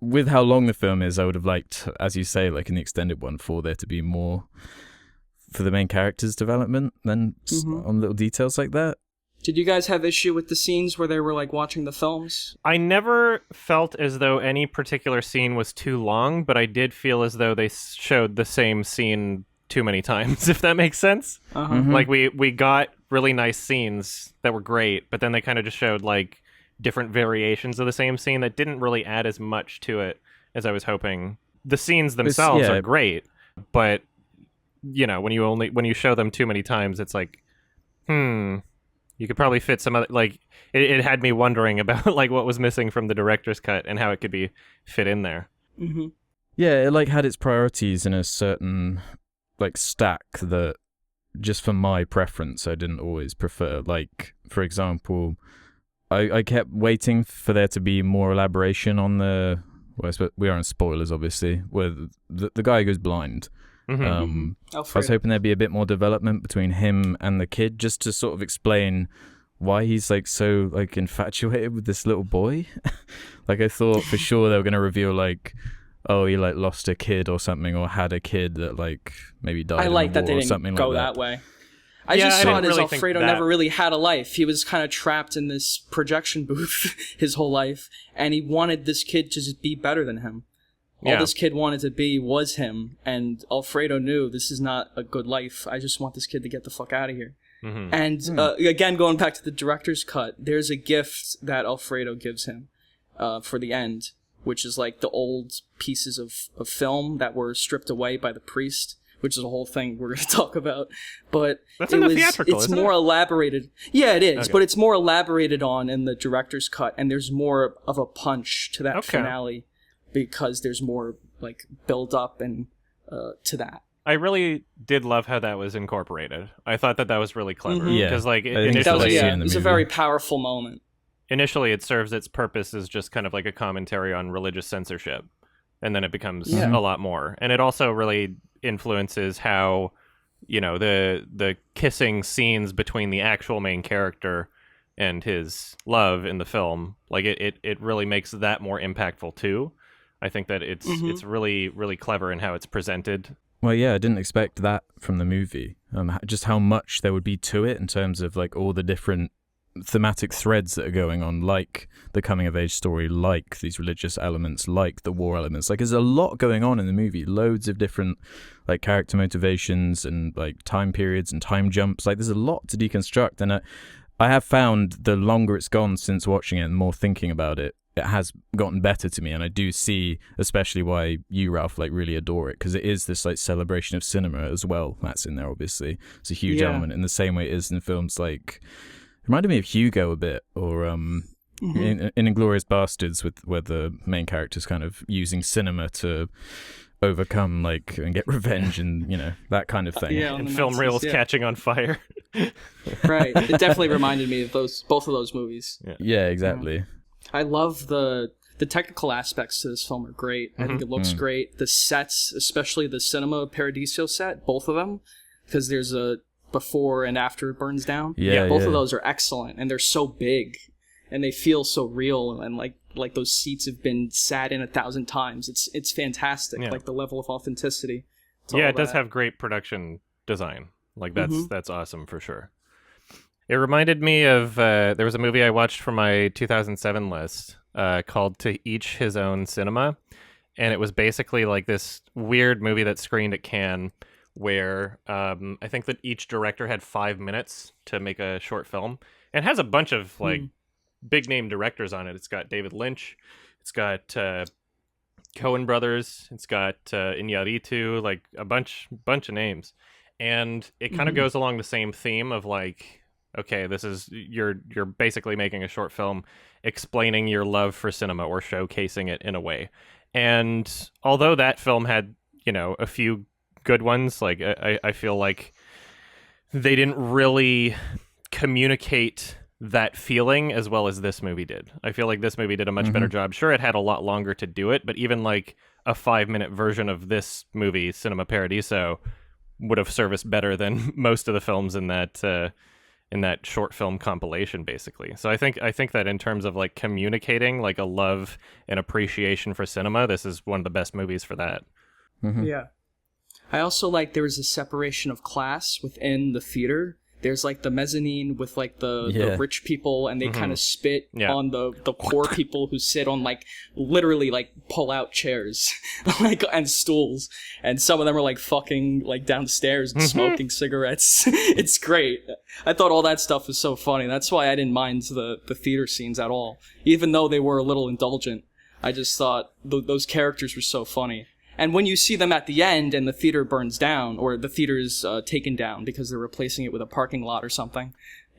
with how long the film is, I would have liked, as you say, like in the extended one, for there to be more for the main character's development than on little details like that. Did you guys have issue with the scenes where they were like watching the films? I never felt as though any particular scene was too long, but I did feel as though they showed the same scene too many times, if that makes sense. Like we got really nice scenes that were great, but then they kind of just showed like different variations of the same scene that didn't really add as much to it as I was hoping. The scenes themselves are great, but you know, when you show them too many times, it's like, You could probably fit some other, like, it had me wondering about, like, what was missing from the director's cut and how it could be fit in there. Mm-hmm. Yeah, it, like, had its priorities in a certain, like, stack that, just for my preference, I didn't always prefer. Like, for example, I kept waiting for there to be more elaboration on the... Well, we are in spoilers, obviously, where the guy goes blind. I was hoping there'd be a bit more development between him and the kid, just to sort of explain why he's like so like infatuated with this little boy. Like, I thought for sure they were gonna reveal like, oh, he like lost a kid or something, or had a kid that like maybe died. I like that they didn't go that way. I just saw it as Alfredo never really had a life. He was kind of trapped in this projection booth his whole life, and he wanted this kid to just be better than him. All this kid wanted to be was him, and Alfredo knew this is not a good life. I just want this kid to get the fuck out of here. Mm-hmm. And again, going back to the director's cut, there's a gift that Alfredo gives him for the end, which is like the old pieces of film that were stripped away by the priest, which is a whole thing we're going to talk about. But that's in the theatrical, it's more elaborated. Yeah, it is, but it's more elaborated on in the director's cut, and there's more of a punch to that finale, because there's more like build up and to that. I really did love how that was incorporated. I thought that was really clever. Mm-hmm. Because like initially, it was a very powerful moment. Initially, it serves its purpose as just kind of like a commentary on religious censorship, and then it becomes a lot more. And it also really influences how, you know, the kissing scenes between the actual main character and his love in the film, like it really makes that more impactful too. I think that it's really, really clever in how it's presented. Well, yeah, I didn't expect that from the movie. Just how much there would be to it in terms of like all the different thematic threads that are going on, like the coming of age story, like these religious elements, like the war elements. Like, there's a lot going on in the movie. Loads of different like character motivations and like time periods and time jumps. Like, there's a lot to deconstruct, and I have found the longer it's gone since watching it and more thinking about it, it has gotten better to me. And I do see especially why you, Ralph, like really adore it, because it is this like celebration of cinema as well. That's in there, obviously. It's a huge element in the same way it is in films like, it reminded me of Hugo a bit, or in Inglourious Bastards, where the main character's kind of using cinema to overcome like and get revenge, and you know, that kind of thing. And film reels catching on fire. Right. It definitely reminded me of both of those movies. Yeah, exactly. I love the technical aspects to this film are great. I think it looks great. The sets, especially the Cinema Paradiso set, both of them, because there's a before and after it burns down. Both of those are excellent, and they're so big, and they feel so real, and like those seats have been sat in 1,000 times. It's fantastic. Like the level of authenticity. It does have great production design. Like that's awesome for sure. It reminded me of there was a movie I watched for my 2007 list called To Each His Own Cinema, and it was basically like this weird movie that screened at Cannes, where I think that each director had 5 minutes to make a short film, and it has a bunch of like big name directors on it. It's got David Lynch, it's got Coen Brothers, it's got Iñárritu, like a bunch of names, and it kind of goes along the same theme of like, okay, this is you're basically making a short film explaining your love for cinema or showcasing it in a way. And although that film had, you know, a few good ones, like I feel like they didn't really communicate that feeling as well as this movie did. I feel like this movie did a much better job. Sure, it had a lot longer to do it, but even like a 5-minute version of this movie, Cinema Paradiso, would have serviced better than most of the films in that short film compilation, basically. So I think that in terms of like communicating like a love and appreciation for cinema, this is one of the best movies for that. Yeah. I also like there was a separation of class within the theater. There's like the mezzanine with like the rich people, and they kind of spit on the poor people who sit on like literally like pull out chairs like and stools, and some of them are like fucking like downstairs and smoking cigarettes. It's great. I thought all that stuff was so funny. That's why I didn't mind the theater scenes at all, even though they were a little indulgent. I just thought those characters were so funny. And when you see them at the end and the theater burns down, or the theater is taken down because they're replacing it with a parking lot or something,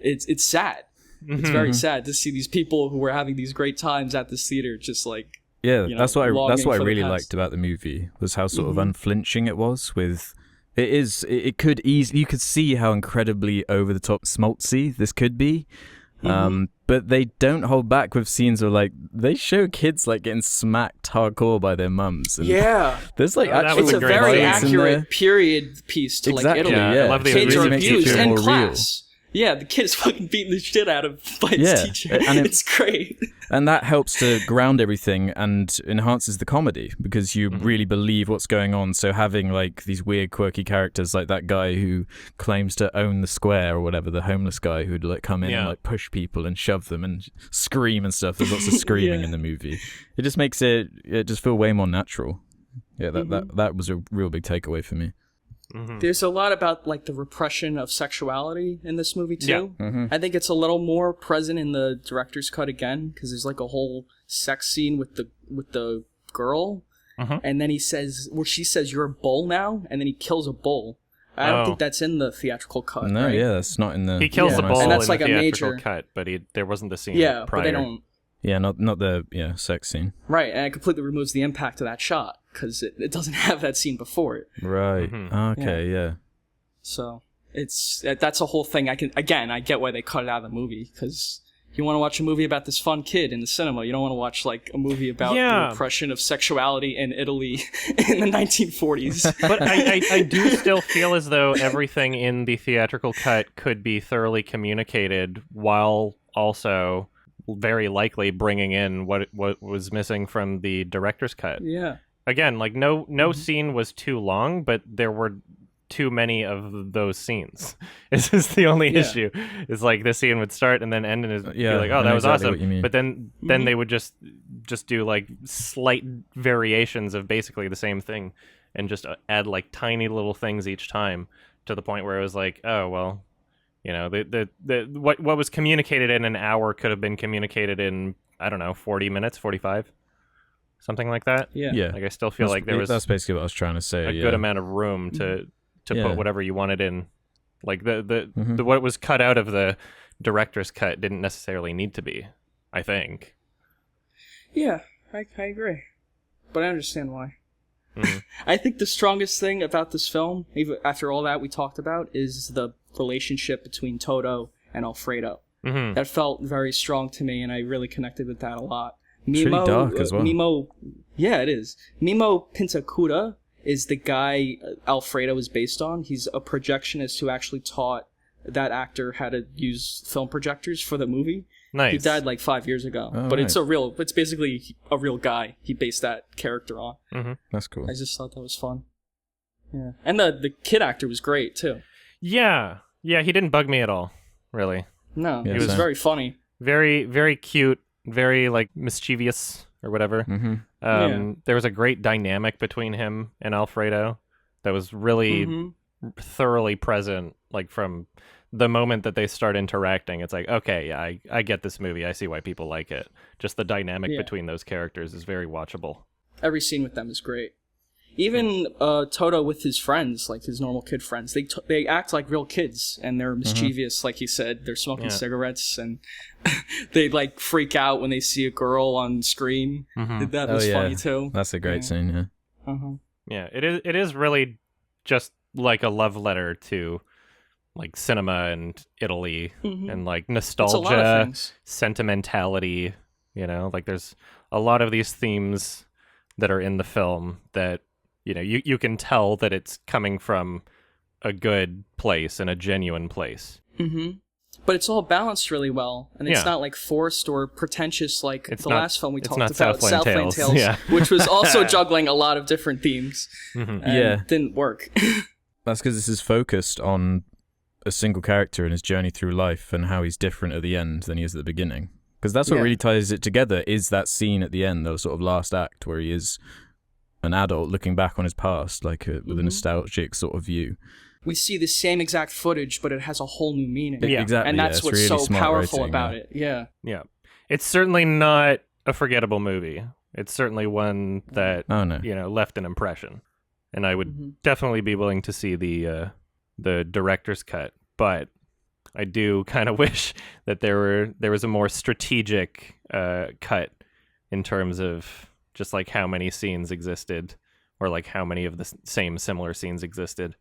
it's sad. It's very sad to see these people who were having these great times at this theater just like that's what I really past. liked about the movie, was how sort of unflinching it was. With it could easily, you could see how incredibly over the top schmaltzy this could be. But they don't hold back with scenes where like they show kids like getting smacked hardcore by their mums. And there's like it's a very accurate period piece to like Italy. I love the kids are abused in more class. Yeah, the kid is fucking beating the shit out of by his teacher. And it's great. And that helps to ground everything and enhances the comedy because you really believe what's going on. So having like these weird, quirky characters like that guy who claims to own the square or whatever, the homeless guy who'd like come in and like push people and shove them and scream and stuff. There's lots of screaming in the movie. It just makes it just feel way more natural. Yeah, that was a real big takeaway for me. There's a lot about like the repression of sexuality in this movie too. I think it's a little more present in the director's cut again because there's like a whole sex scene with the girl, and then she says you're a bull now, and then he kills a bull. I don't think that's in the theatrical cut. No, right? that's not in the. He kills the bull, and that's in like the a theatrical major cut, but there wasn't the scene. Yeah, prior. but they don't. Yeah, not the sex scene. Right, and it completely removes the impact of that shot because it doesn't have that scene before it. Right. Okay. Yeah. So that's a whole thing. I get why they cut it out of the movie because you want to watch a movie about this fun kid in the cinema. You don't want to watch like a movie about the repression of sexuality in Italy in the 1940s. But I do still feel as though everything in the theatrical cut could be thoroughly communicated while also very likely bringing in what was missing from the director's cut. Yeah. Again, like no scene was too long, but there were too many of those scenes. This is the only issue. It's like this scene would start and then end and be like, oh, that was awesome. But then they would just do like slight variations of basically the same thing and just add like tiny little things each time to the point where it was like, oh well. You know, what was communicated in an hour could have been communicated in, I don't know, 40 minutes, 45, something like that. Yeah. Like I still feel like there was that's basically what I was trying to say. A good amount of room to put whatever you wanted in. Like the what was cut out of the director's cut didn't necessarily need to be, I think. Yeah, I agree, but I understand why. I think the strongest thing about this film, even after all that we talked about, is the relationship between Toto and Alfredo. That felt very strong to me, and I really connected with that a lot. It's really dark as well. Mimo, yeah, it is. Mimo Pintacuda is the guy Alfredo is based on. He's a projectionist who actually taught that actor how to use film projectors for the movie. Nice. He died like 5 years ago, but it's basically a real guy he based that character on. That's cool. I just thought that was fun. Yeah, and the kid actor was great too. Yeah, he didn't bug me at all, really. No, he was very funny. Very, very cute, very like mischievous or whatever. There was a great dynamic between him and Alfredo that was really thoroughly present, like from the moment that they start interacting. It's like, okay, yeah, I get this movie. I see why people like it. Just the dynamic between those characters is very watchable. Every scene with them is great. Even Toto with his friends, like his normal kid friends, they act like real kids, and they're mischievous, like he said. They're smoking cigarettes, and they like freak out when they see a girl on screen. That was funny too. That's a great scene. Yeah, it is really just like a love letter to like cinema and Italy and like nostalgia, sentimentality. You know, like there's a lot of these themes that are in the film that, you know, you can tell that it's coming from a good place and a genuine place. But it's all balanced really well, and it's not like forced or pretentious like the last film we talked about, Southland Tales, which was also juggling a lot of different themes. And didn't work. That's because this is focused on a single character and his journey through life and how he's different at the end than he is at the beginning. Because that's what really ties it together, is that scene at the end, the sort of last act, where he is an adult looking back on his past, like with a nostalgic sort of view. We see the same exact footage, but it has a whole new meaning. Exactly. And that's what's really so powerful writing, about it. Yeah. It's certainly not a forgettable movie. It's certainly one that you know, left an impression. And I would definitely be willing to see the director's cut. But I do kind of wish that there was a more strategic cut in terms of just like how many scenes existed, or like how many of the same similar scenes existed.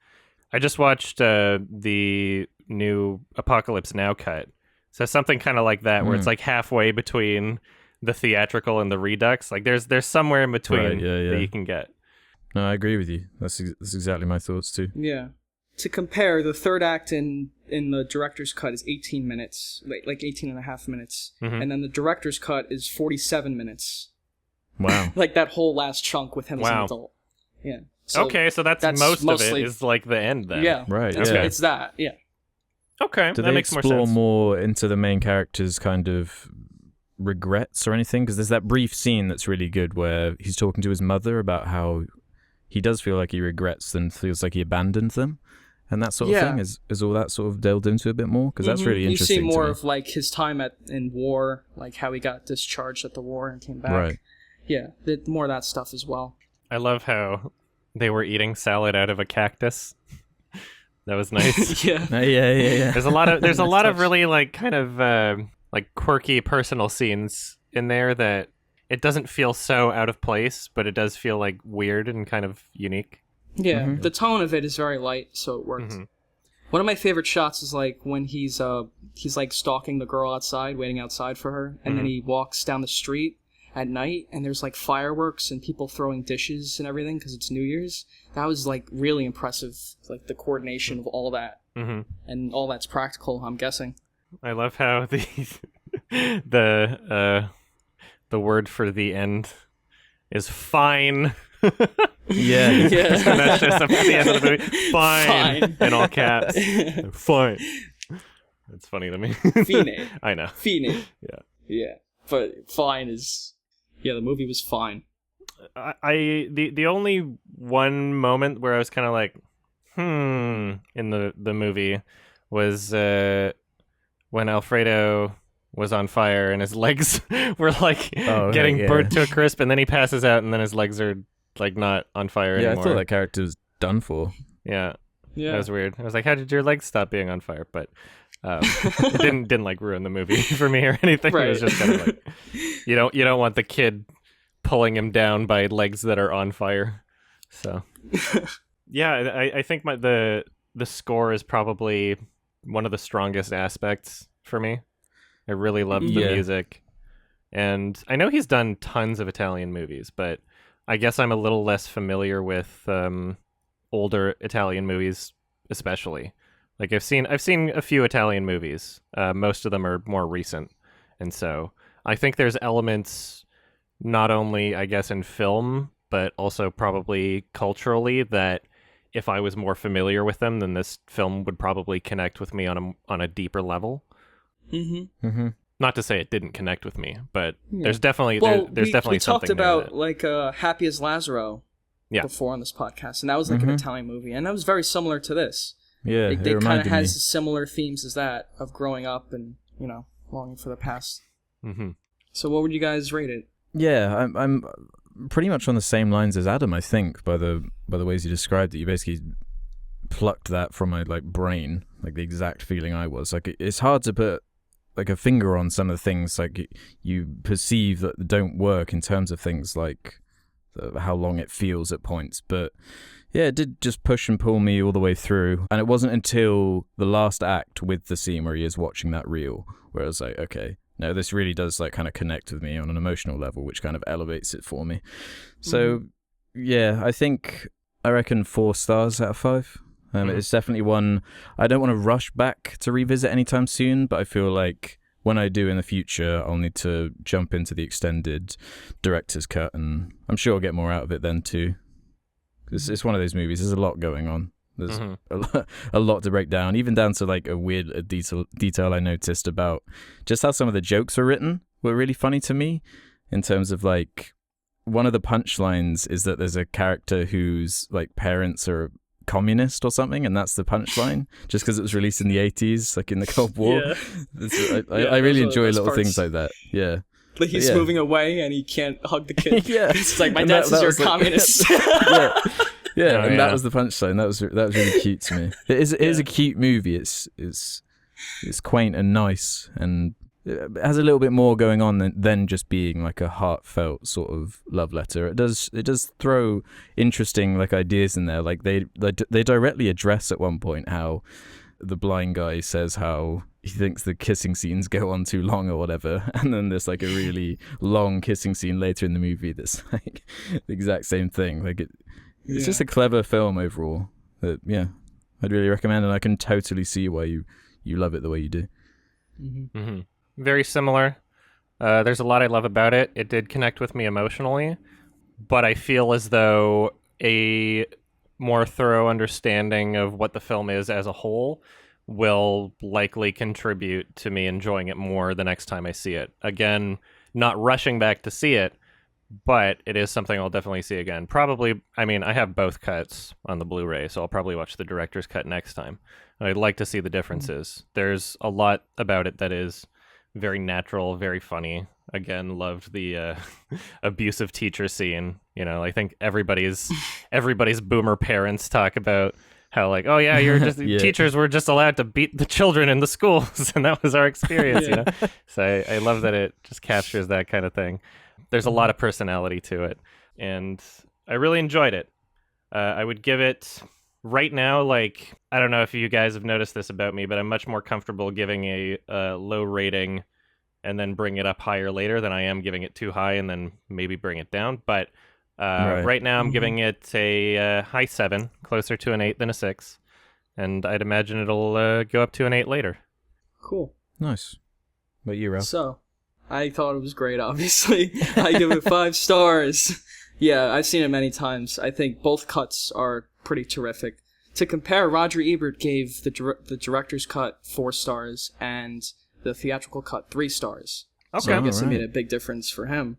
I just watched the new Apocalypse Now cut. So something kind of like that, where it's like halfway between the theatrical and the Redux. Like there's somewhere in between that you can get. No, I agree with you. That's exactly my thoughts too. Yeah. To compare, the third act in the director's cut is 18 minutes, like 18 and a half minutes. Mm-hmm. And then the director's cut is 47 minutes. Wow. Like that whole last chunk with him as an adult. Yeah. So okay, so that's mostly, of it is like the end then. Yeah. Right. It's that. Yeah. Okay, do that they makes more explore sense. more into the main character's kind of regrets or anything? Because there's that brief scene that's really good where he's talking to his mother about how he does feel like he regrets and feels like he abandoned them, and that sort of thing. Is all that sort of delved into a bit more? Because that's really interesting. You see more of like his time in war, like how he got discharged at the war and came back. Right. Yeah, more of that stuff as well. I love how they were eating salad out of a cactus. That was nice. Yeah. There's a lot of really like kind of like quirky personal scenes in there that it doesn't feel so out of place, but it does feel like weird and kind of unique. Yeah, the tone of it is very light, so it worked. Mm-hmm. One of my favorite shots is like when he's like stalking the girl outside, waiting outside for her, and then he walks down the street at night, and there's like fireworks and people throwing dishes and everything because it's New Year's. That was like really impressive, like the coordination of all that, and all that's practical, I'm guessing. I love how the word for the end is fine. Yeah. And that's just at the end of the movie. Fine. In all caps. Fine. It's funny to me. Fine. I know. Fine. Yeah. Yeah. But fine is... Yeah, the movie was fine. The only one moment where I was kind of like, in the movie was when Alfredo was on fire and his legs were like getting burnt to a crisp, and then he passes out and then his legs are like not on fire anymore. Yeah, I thought that character was done for. Yeah. That was weird. I was like, how did your legs stop being on fire? But it didn't like ruin the movie for me or anything. Right. It was just kind of like you don't want the kid pulling him down by legs that are on fire. So yeah, I think the score is probably one of the strongest aspects for me. I really loved the music. And I know he's done tons of Italian movies, but I guess I'm a little less familiar with older Italian movies, especially. Like I've seen a few Italian movies. Most of them are more recent, and so I think there's elements not only I guess in film, but also probably culturally that if I was more familiar with them, then this film would probably connect with me on a deeper level. Mm-hmm. Mm-hmm. Not to say it didn't connect with me, but there's definitely there's definitely we something talked about there like Happy as Lazaro before on this podcast, and that was like an Italian movie, and that was very similar to this. Yeah, it kind of has similar themes as that of growing up and longing for the past. Mm-hmm. So what would you guys rate it? Yeah, I'm pretty much on the same lines as Adam. I think by the ways you described it, you basically plucked that from my brain, like the exact feeling I was. Like it's hard to put like a finger on some of the things like you perceive that don't work in terms of things like how long it feels at points, but yeah, it did just push and pull me all the way through. And it wasn't until the last act with the scene where he is watching that reel where I was like, okay, no, this really does kind of connect with me on an emotional level, which kind of elevates it for me. So yeah, I reckon 4 stars out of 5. It's definitely one I don't want to rush back to revisit anytime soon, but I feel like when I do in the future, I'll need to jump into the extended director's cut, and I'm sure I'll get more out of it then too. It's one of those movies. There's a lot going on. There's a lot to break down, even down to like a weird detail I noticed about just how some of the jokes were written were really funny to me. In terms of like one of the punchlines is that there's a character whose like parents are communist or something, and that's the punchline just because it was released in the 80s, like in the Cold War. I really enjoy little things like that. Like he's moving away and he can't hug the kid. It's like, my dad says you're a communist. That was the punchline. That was really cute to me. It is a cute movie. It's it's quaint and nice, and it has a little bit more going on than just being like a heartfelt sort of love letter. It does throw interesting like ideas in there. Like they directly address at one point how the blind guy says how he thinks the kissing scenes go on too long or whatever, and then there's like a really long kissing scene later in the movie that's like the exact same thing. Like it's just a clever film overall. That I'd really recommend, and I can totally see why you love it the way you do. Mm-hmm. Mm-hmm. Very similar. There's a lot I love about it. It did connect with me emotionally, but I feel as though a more thorough understanding of what the film is as a whole will likely contribute to me enjoying it more the next time I see it. Again, not rushing back to see it, but it is something I'll definitely see again. Probably, I mean, I have both cuts on the Blu-ray, so I'll probably watch the director's cut next time. I'd like to see the differences. There's a lot about it that is very natural, very funny. Again, loved the abusive teacher scene. You know, I think everybody's boomer parents talk about how like, oh yeah, you're just teachers were just allowed to beat the children in the schools, and that was our experience. You know, so I love that it just captures that kind of thing. There's a lot of personality to it, and I really enjoyed it. I would give it right now, like, I don't know if you guys have noticed this about me, but I'm much more comfortable giving a low rating and then bring it up higher later than I am giving it too high and then maybe bring it down. But right now I'm giving it a high 7, closer to an 8 than a 6. And I'd imagine it'll go up to an 8 later. Cool. Nice. What you, Ralph? So, I thought it was great, obviously. I give it 5 stars. Yeah, I've seen it many times. I think both cuts are pretty terrific. To compare, Roger Ebert gave the director's cut 4 stars and the theatrical cut 3 stars. Okay. So I guess it made a big difference for him.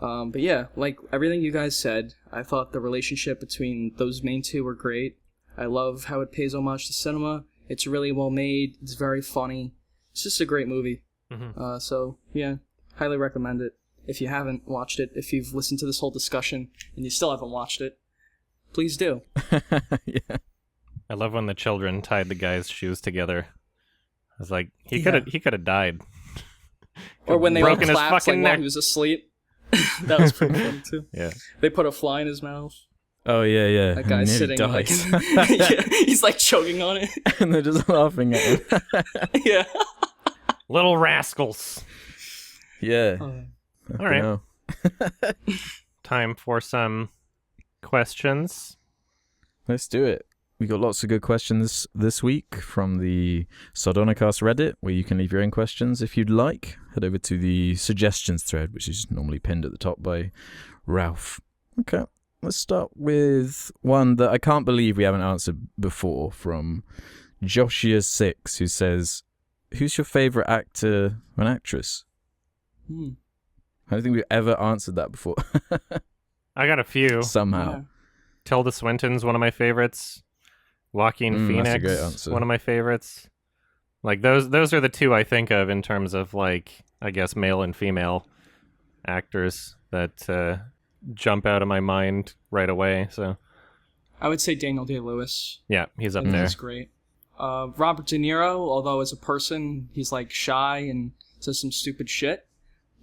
But yeah, like everything you guys said, I thought the relationship between those main two were great. I love how it pays homage to cinema. It's really well made. It's very funny. It's just a great movie. Mm-hmm. So yeah, highly recommend it. If you haven't watched it, if you've listened to this whole discussion and you still haven't watched it, please do. Yeah. I love when the children tied the guy's shoes together. I was like, he could have died. Or when they all broken his clapped fucking like, while neck. he was asleep. That was pretty funny too. Yeah. They put a fly in his mouth. Oh yeah. That guy's Nearly sitting like, dies. yeah, he's like choking on it. And they're just laughing at him. Yeah. Little rascals. Yeah. All right. Time for some questions. Let's do it. We got lots of good questions this week from the Sardonicast Reddit, where you can leave your own questions if you'd like. Head over to the suggestions thread, which is normally pinned at the top by Ralph. Okay, let's start with one that I can't believe we haven't answered before, from Joshia6, who says, who's your favourite actor or actress? I don't think we've ever answered that before. I got a few. Somehow. Yeah. Tilda Swinton's one of my favorites. Joaquin that's a Phoenix, great answer. one of my favorites. Like those are the two I think of in terms of like, I guess, male and female actors that jump out of my mind right away. So I would say Daniel Day-Lewis. yeah, he's up there. He's great. Robert De Niro, although as a person he's like shy and says some stupid shit,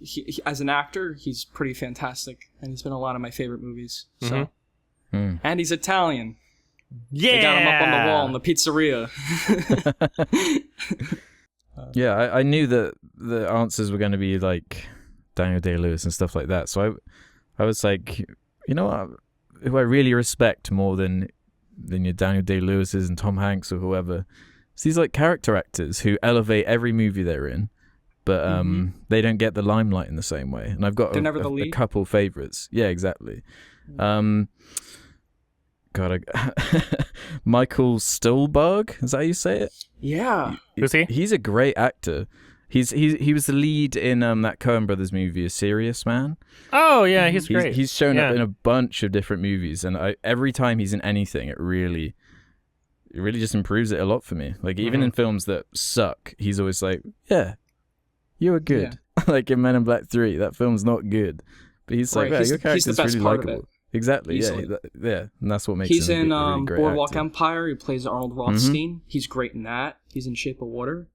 he as an actor he's pretty fantastic, and he's been in a lot of my favorite movies. So, and he's Italian. Yeah, they got him up on the wall in the pizzeria. Yeah, I knew that the answers were going to be like Daniel Day-Lewis and stuff like that. So I was like, you know what? Who I really respect more than your Daniel Day-Lewis's and Tom Hanks or whoever. It's these like character actors who elevate every movie they're in, but they don't get the limelight in the same way. And I've got a couple favorites. Yeah, exactly. Michael Stuhlbarg, is that how you say it? Yeah. Who's he? He's a great actor. He was the lead in that Coen Brothers movie, A Serious Man. Oh yeah, he's great. He's shown up in a bunch of different movies, and every time he's in anything, it really just improves it a lot for me. Like even in films that suck, he's always like, "Yeah, you were good." Yeah. Like in Men in Black 3, that film's not good, but he's like, "Your character's really likable." Exactly. Easily. Yeah, and that's what makes he's him in a really great Boardwalk actor. Empire. He plays Arnold Rothstein. He's great in that. He's in Shape of Water.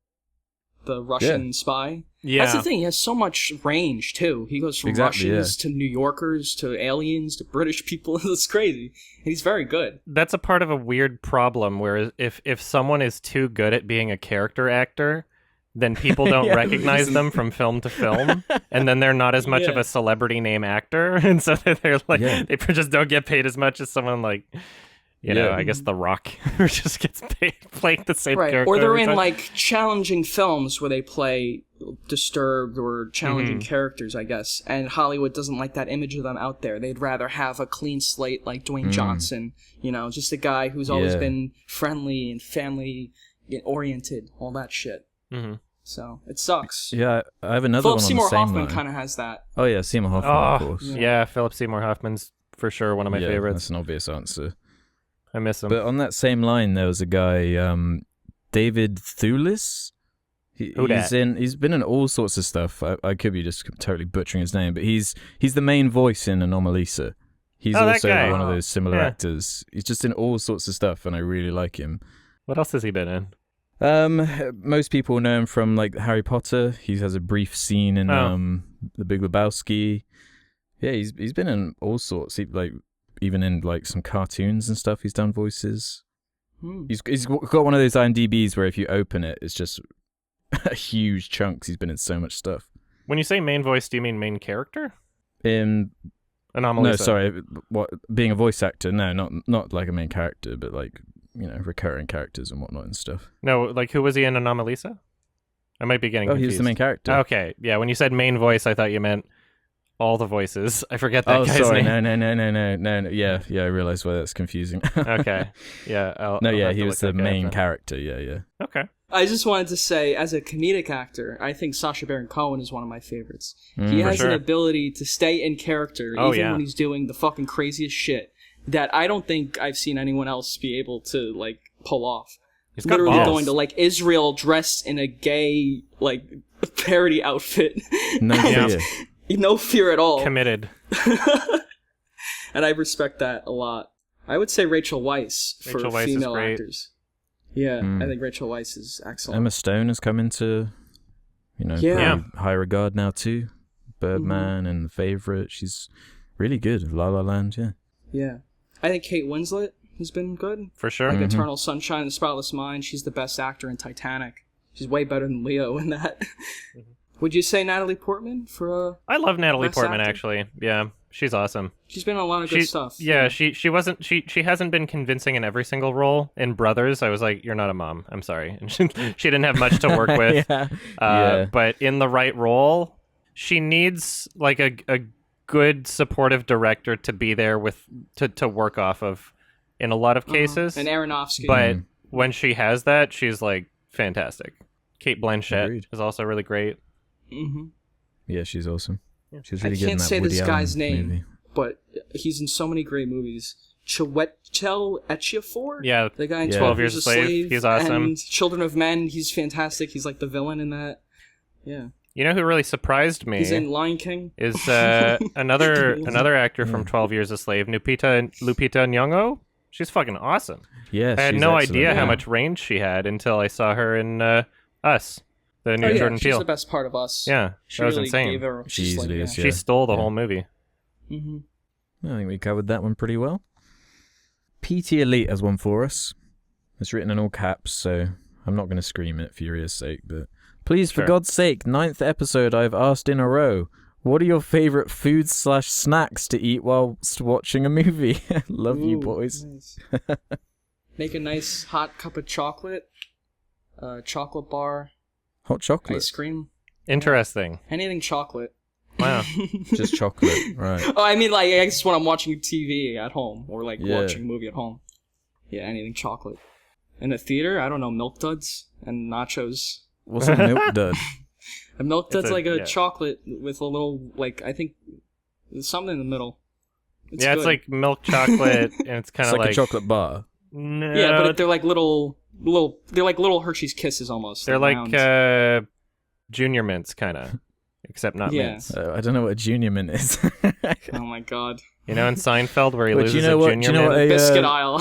the Russian spy. Yeah. That's the thing. He has so much range, too. He goes from Russians to New Yorkers to aliens to British people. It's crazy. And he's very good. That's a part of a weird problem where if someone is too good at being a character actor, then people don't recognize them from film to film, and then they're not as much of a celebrity name actor, and so they're like they just don't get paid as much as someone like you know, I guess The Rock, who just gets paid playing the same character. Or they're in like challenging films where they play disturbed or challenging characters, I guess. And Hollywood doesn't like that image of them out there. They'd rather have a clean slate like Dwayne Johnson, you know, just a guy who's always been friendly and family oriented, all that shit. So it sucks. Yeah, I have another Philip one on Seymour the same Hoffman line. kind of has that. Oh yeah, Seymour Hoffman, of course. Yeah, Philip Seymour Hoffman's for sure one of my favorites. That's an obvious answer. I miss him. But on that same line, there was a guy, David Thewlis. He's been in all sorts of stuff. I could be just totally butchering his name, but he's the main voice in Anomalisa. He's also one of those similar actors. He's just in all sorts of stuff, and I really like him. What else has he been in? Most people know him from like Harry Potter. He has a brief scene in The Big Lebowski. Yeah, he's been in all sorts. Even in like some cartoons and stuff, he's done voices. He's got one of those IMDb's where if you open it, it's just huge chunks. He's been in so much stuff. When you say main voice, do you mean main character? In Anomalisa. No, sorry. What, being a voice actor? No, not like a main character, but like, you know, recurring characters and whatnot and stuff. No, like who was he in Anomalisa? I might be getting confused. He was the main character. Okay, yeah. When you said main voice, I thought you meant all the voices. I forget that guy's sorry. name. No. Yeah, I realized why that's confusing. Okay. Yeah. He was the main character. Yeah. Okay. I just wanted to say, as a comedic actor, I think Sacha Baron Cohen is one of my favorites. He has an ability to stay in character, even when he's doing the fucking craziest shit, that I don't think I've seen anyone else be able to, like, pull off. He's got literally balls. going to, like, Israel dressed in a gay, like, parody outfit. No fear at all. Committed. And I respect that a lot. I would say Rachel Weisz for female actors. Yeah, I think Rachel Weisz is excellent. Emma Stone has come into, high regard now too. Birdman and The Favourite. She's really good. La La Land, Yeah. I think Kate Winslet has been good. For sure. Like Eternal Sunshine of the Spotless Mind. She's the best actor in Titanic. She's way better than Leo in that. Would you say Natalie Portman for I love Natalie Portman actor? Actually. Yeah, she's awesome. She's been in a lot of good stuff. Yeah, she hasn't been convincing in every single role. In Brothers, I was like, you're not a mom. I'm sorry. And she didn't have much to work with. But in the right role, she needs like a good supportive director to be there with to work off of in a lot of cases. And Aronofsky. But when she has that, she's like fantastic. Kate Blanchett is also really great. Yeah, she's awesome. She's really good in that I can't say Woody this guy's Allen name, movie. but he's in so many great movies. Chiwetel Ejiofor? Yeah. The guy in 12 Years a Slave. He's awesome. And Children of Men, he's fantastic. He's like the villain in that. Yeah. You know who really surprised me? He's in Lion King. Is another actor from 12 Years a Slave, Lupita Nyong'o. She's fucking awesome. Yeah, I had no idea how much range she had until I saw her in Us, the new Jordan Peele. She's the best part of Us. Yeah, she that was really insane. Gave her, she easily is. She stole the whole movie. I think we covered that one pretty well. PT Elite has one for us. It's written in all caps, so I'm not going to scream it for Furious' sake, but please, for God's sake, 9th episode I've asked in a row. What are your favorite foods/snacks to eat whilst watching a movie? Love you, boys. Nice. Make a nice hot cup of chocolate, chocolate bar, hot chocolate, ice cream. Interesting. Anything chocolate. Wow. Just chocolate, right? Oh, I mean, like, I guess when I'm watching TV at home or like watching a movie at home. Yeah, anything chocolate. In a theater, I don't know, Milk Duds and nachos. What's a Milk Dud? A Milk Dud's like a chocolate with a little, like, I think, something in the middle. It's good. It's like milk chocolate, and it's kind of like a chocolate bar. No, yeah, but they're like little, they're like little Hershey's Kisses almost. They're like Junior Mints, kind of. except not Yeah. mints. I don't know what a junior mint is. Oh my god. You know in Seinfeld where he Wait, loses do you know what? a Do junior you know what mint? a Biscuit aisle.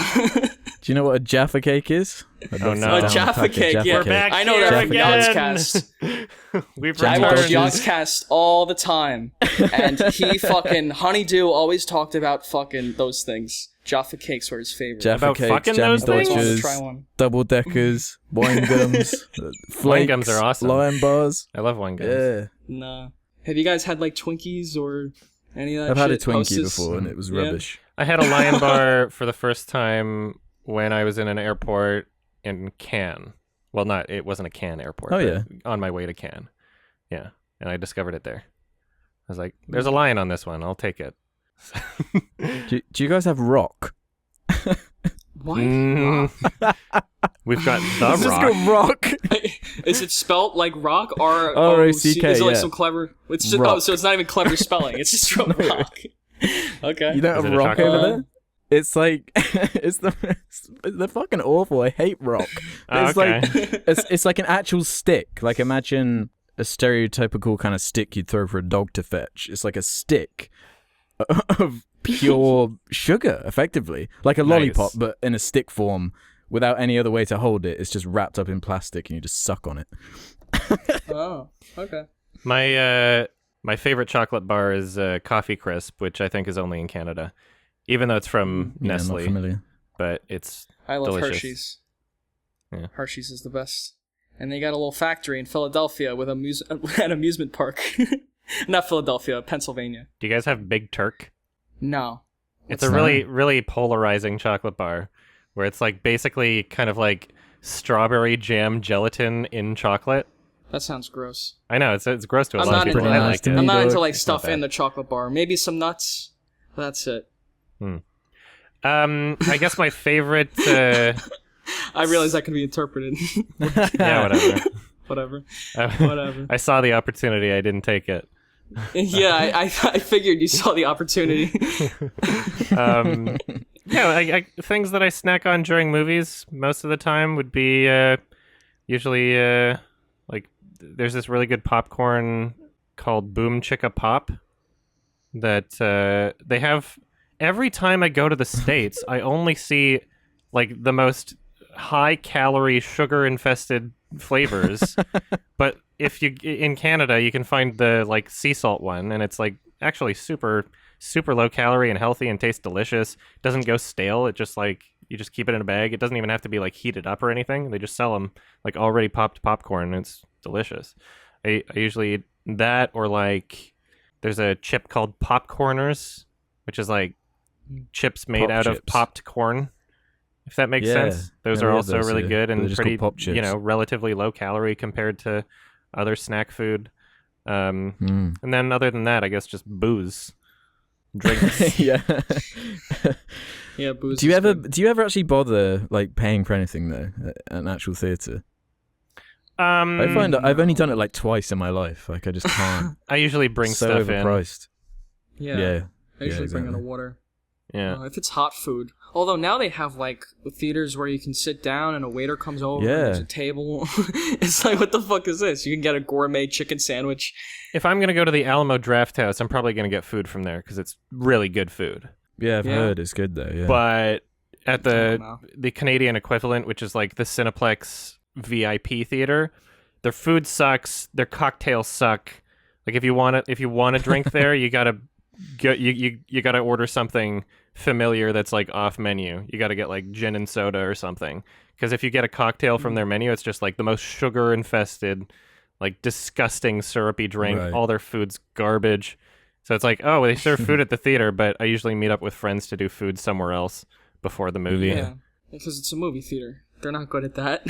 Do you know what a Jaffa cake is? Oh, no. A Jaffa cake, yeah. We're back I know here that from again. Yogscast. We've I watch returned. Yogscast all the time. And he fucking, Honeydew always talked about fucking those things. Jaffa cakes were his favorite. Jaffa About cakes, fucking jammy those things? dodgers, Try one. double deckers, wine gums, flakes, Wine gums are awesome. Lion bars. I love wine gums. Yeah, Nah. Have you guys had like Twinkies or any of that I've had a shit? Twinkie Hostess? before and it was Yeah. rubbish. I had a Lion Bar for the first time when I was in an airport in Cannes. Well, it wasn't a Cannes airport. Oh, but yeah. on my way to Cannes. Yeah, and I discovered it there. I was like, there's a lion on this one. I'll take it. Do you guys have rock? What? We've got Let's the just rock. go rock. Is it spelt like rock? R-O-C-K, Is it like yeah. some clever? It's just, Rock. so it's not even clever spelling. It's just from rock. Okay. You don't Is have it a rock chocolate over bar? there? It's like they're fucking awful. I hate rock. It's Okay. like it's like an actual stick. Like imagine a stereotypical kind of stick you'd throw for a dog to fetch. It's like a stick of pure sugar, effectively, like a lollipop, but in a stick form, without any other way to hold it. It's just wrapped up in plastic, and you just suck on it. Oh, okay. My favorite chocolate bar is Coffee Crisp, which I think is only in Canada, even though it's from Yeah, Nestle. not familiar. But it's I love delicious. Hershey's. Yeah. Hershey's is the best. And they got a little factory in Philadelphia with an amusement park. Not Philadelphia, Pennsylvania. Do you guys have Big Turk? No. It's What's a that? really, really polarizing chocolate bar where it's like basically kind of like strawberry jam gelatin in chocolate. That sounds gross. I know, it's gross to a I'm lot not of people. into I that. like it. I'm not into Dog. like It's not stuff in bad. the chocolate bar. Maybe some nuts. That's it. I guess my favorite... I realize that can be interpreted. yeah, whatever. Whatever. Whatever. I saw the opportunity. I didn't take it. Yeah, I figured you saw the opportunity. Yeah, things that I snack on during movies most of the time would be usually like there's this really good popcorn called Boom Chicka Pop that they have every time I go to the States. I only see like the most high calorie sugar infested flavors, but if you in Canada you can find the like sea salt one, and it's like actually super low calorie and healthy and tastes delicious. Doesn't go stale. It just like you just keep it in a bag. It doesn't even have to be like heated up or anything. They just sell them like already popped popcorn, and it's delicious. I usually eat that, or like there's a chip called Popcorners, which is like chips made Pop out of chips. popped corn. If that makes Yeah. sense. Those Yeah, are we have also those really here. good They're and just pretty, called pop chips. relatively low calorie compared to other snack food. And then other than that, I guess just booze, drinks. Yeah. Yeah, booze. Do you is ever good. actually bother like paying for anything though at an actual theater? I I find I've only done it like twice in my life. Like I just can't. I usually bring so stuff in. overpriced. Yeah. I usually bring in a exactly. water. Yeah. If it's hot food. Although now they have like theaters where you can sit down and a waiter comes over and Yeah. there's a table. It's like, what the fuck is this? You can get a gourmet chicken sandwich. If I'm gonna go to the Alamo Draft House, I'm probably gonna get food from there because it's really good food. Yeah, I've Yeah. heard it's good though. Yeah. But at I don't know. the Canadian equivalent, which is like the Cineplex VIP theater, their food sucks. Their cocktails suck. Like if you want to drink there, you gotta you gotta order something familiar that's like off menu. You gotta get like gin and soda or something. Because if you get a cocktail from their menu, it's just like the most sugar infested, like disgusting syrupy drink. Right. All their food's garbage. So it's like, oh, they serve food at the theater, but I usually meet up with friends to do food somewhere else before the movie. Yeah. Because it's a movie theater. They're not good at that.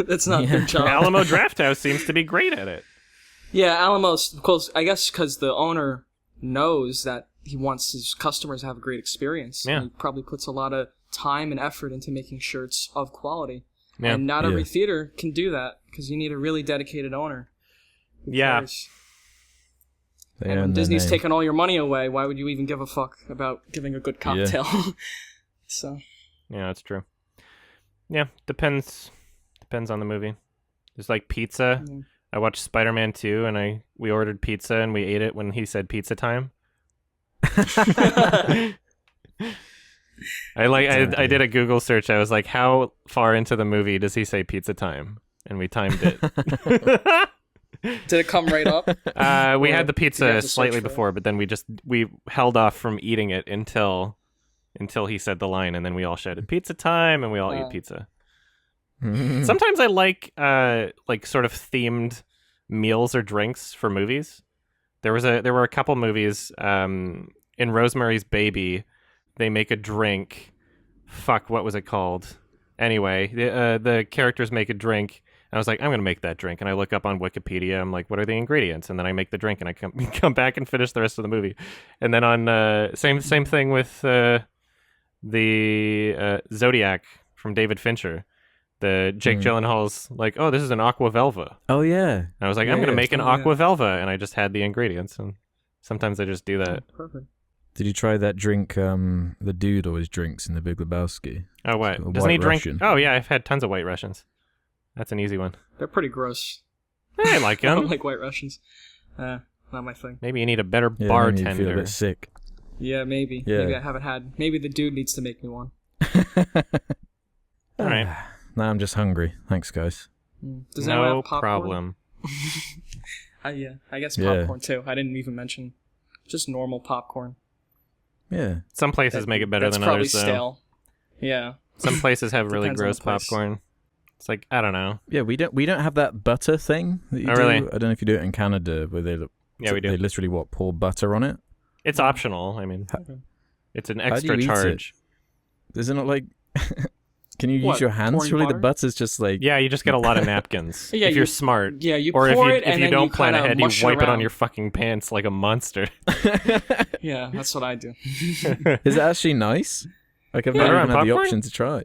That's not Yeah. their job. Alamo Draft House seems to be great at it. Yeah, Alamo's, of course, I guess because the owner knows that he wants his customers to have a great experience. Yeah. He probably puts a lot of time and effort into making sure it's of quality. Yeah. And not every Yeah. theater can do that because you need a really dedicated owner. Who Yeah. cares? They And own when their Disney's name. taking all your money away, why would you even give a fuck about giving a good cocktail? So, Yeah, that's true. Yeah, depends on the movie. There's like pizza. I watched Spider-Man 2, and we ordered pizza, and we ate it when he said pizza time. I did a Google search. I was like, how far into the movie does he say pizza time? And we timed it. Did it come right up? We had the pizza slightly before, but then we held off from eating it until he said the line, and then we all shouted pizza time, and we all ate pizza. Sometimes I like sort of themed meals or drinks for movies. There were a couple movies in Rosemary's Baby. They make a drink. Fuck, what was it called? Anyway, the characters make a drink. I was like, I'm going to make that drink. And I look up on Wikipedia. I'm like, what are the ingredients? And then I make the drink, and I come back and finish the rest of the movie. And then on same thing with the Zodiac from David Fincher. The Jake Gyllenhaal's like, oh, this is an aqua velva. Oh, yeah. And I was like, I'm going to make an aqua velva. And I just had the ingredients. And sometimes I just do that. Oh, perfect. Did you try that drink the dude always drinks in The Big Lebowski? Oh, what? Doesn't he drink? Russian. Oh, yeah, I've had tons of White Russians. That's an easy one. They're pretty gross. I like them. I don't like White Russians. Not my thing. Maybe you need a better bartender. Maybe you feel a bit sick. Yeah, maybe. Yeah. Maybe I haven't had. Maybe the dude needs to make me one. All right. Now I'm just hungry. Thanks, guys. Does anyone have popcorn? Problem. Yeah, I guess popcorn too. I didn't even mention just normal popcorn. Yeah. Some places make it better than others, though. That's probably stale. Yeah. Some places have really gross popcorn. It's like, I don't know. Yeah, we don't have that butter thing that you do. Really? I don't know if you do it in Canada, where they we do. They literally pour butter on it. It's optional. I mean, it's an extra how do you charge. It? Isn't it like? Can you use your hands? Surely the butter's just like. Yeah, you just get a lot of napkins. Yeah, if you're smart. Yeah, you or pour if it, and you then don't plan ahead, you wipe it on around. your fucking pants like a monster. Yeah, that's what I do. Is it actually nice? Like I've never even had the option to try.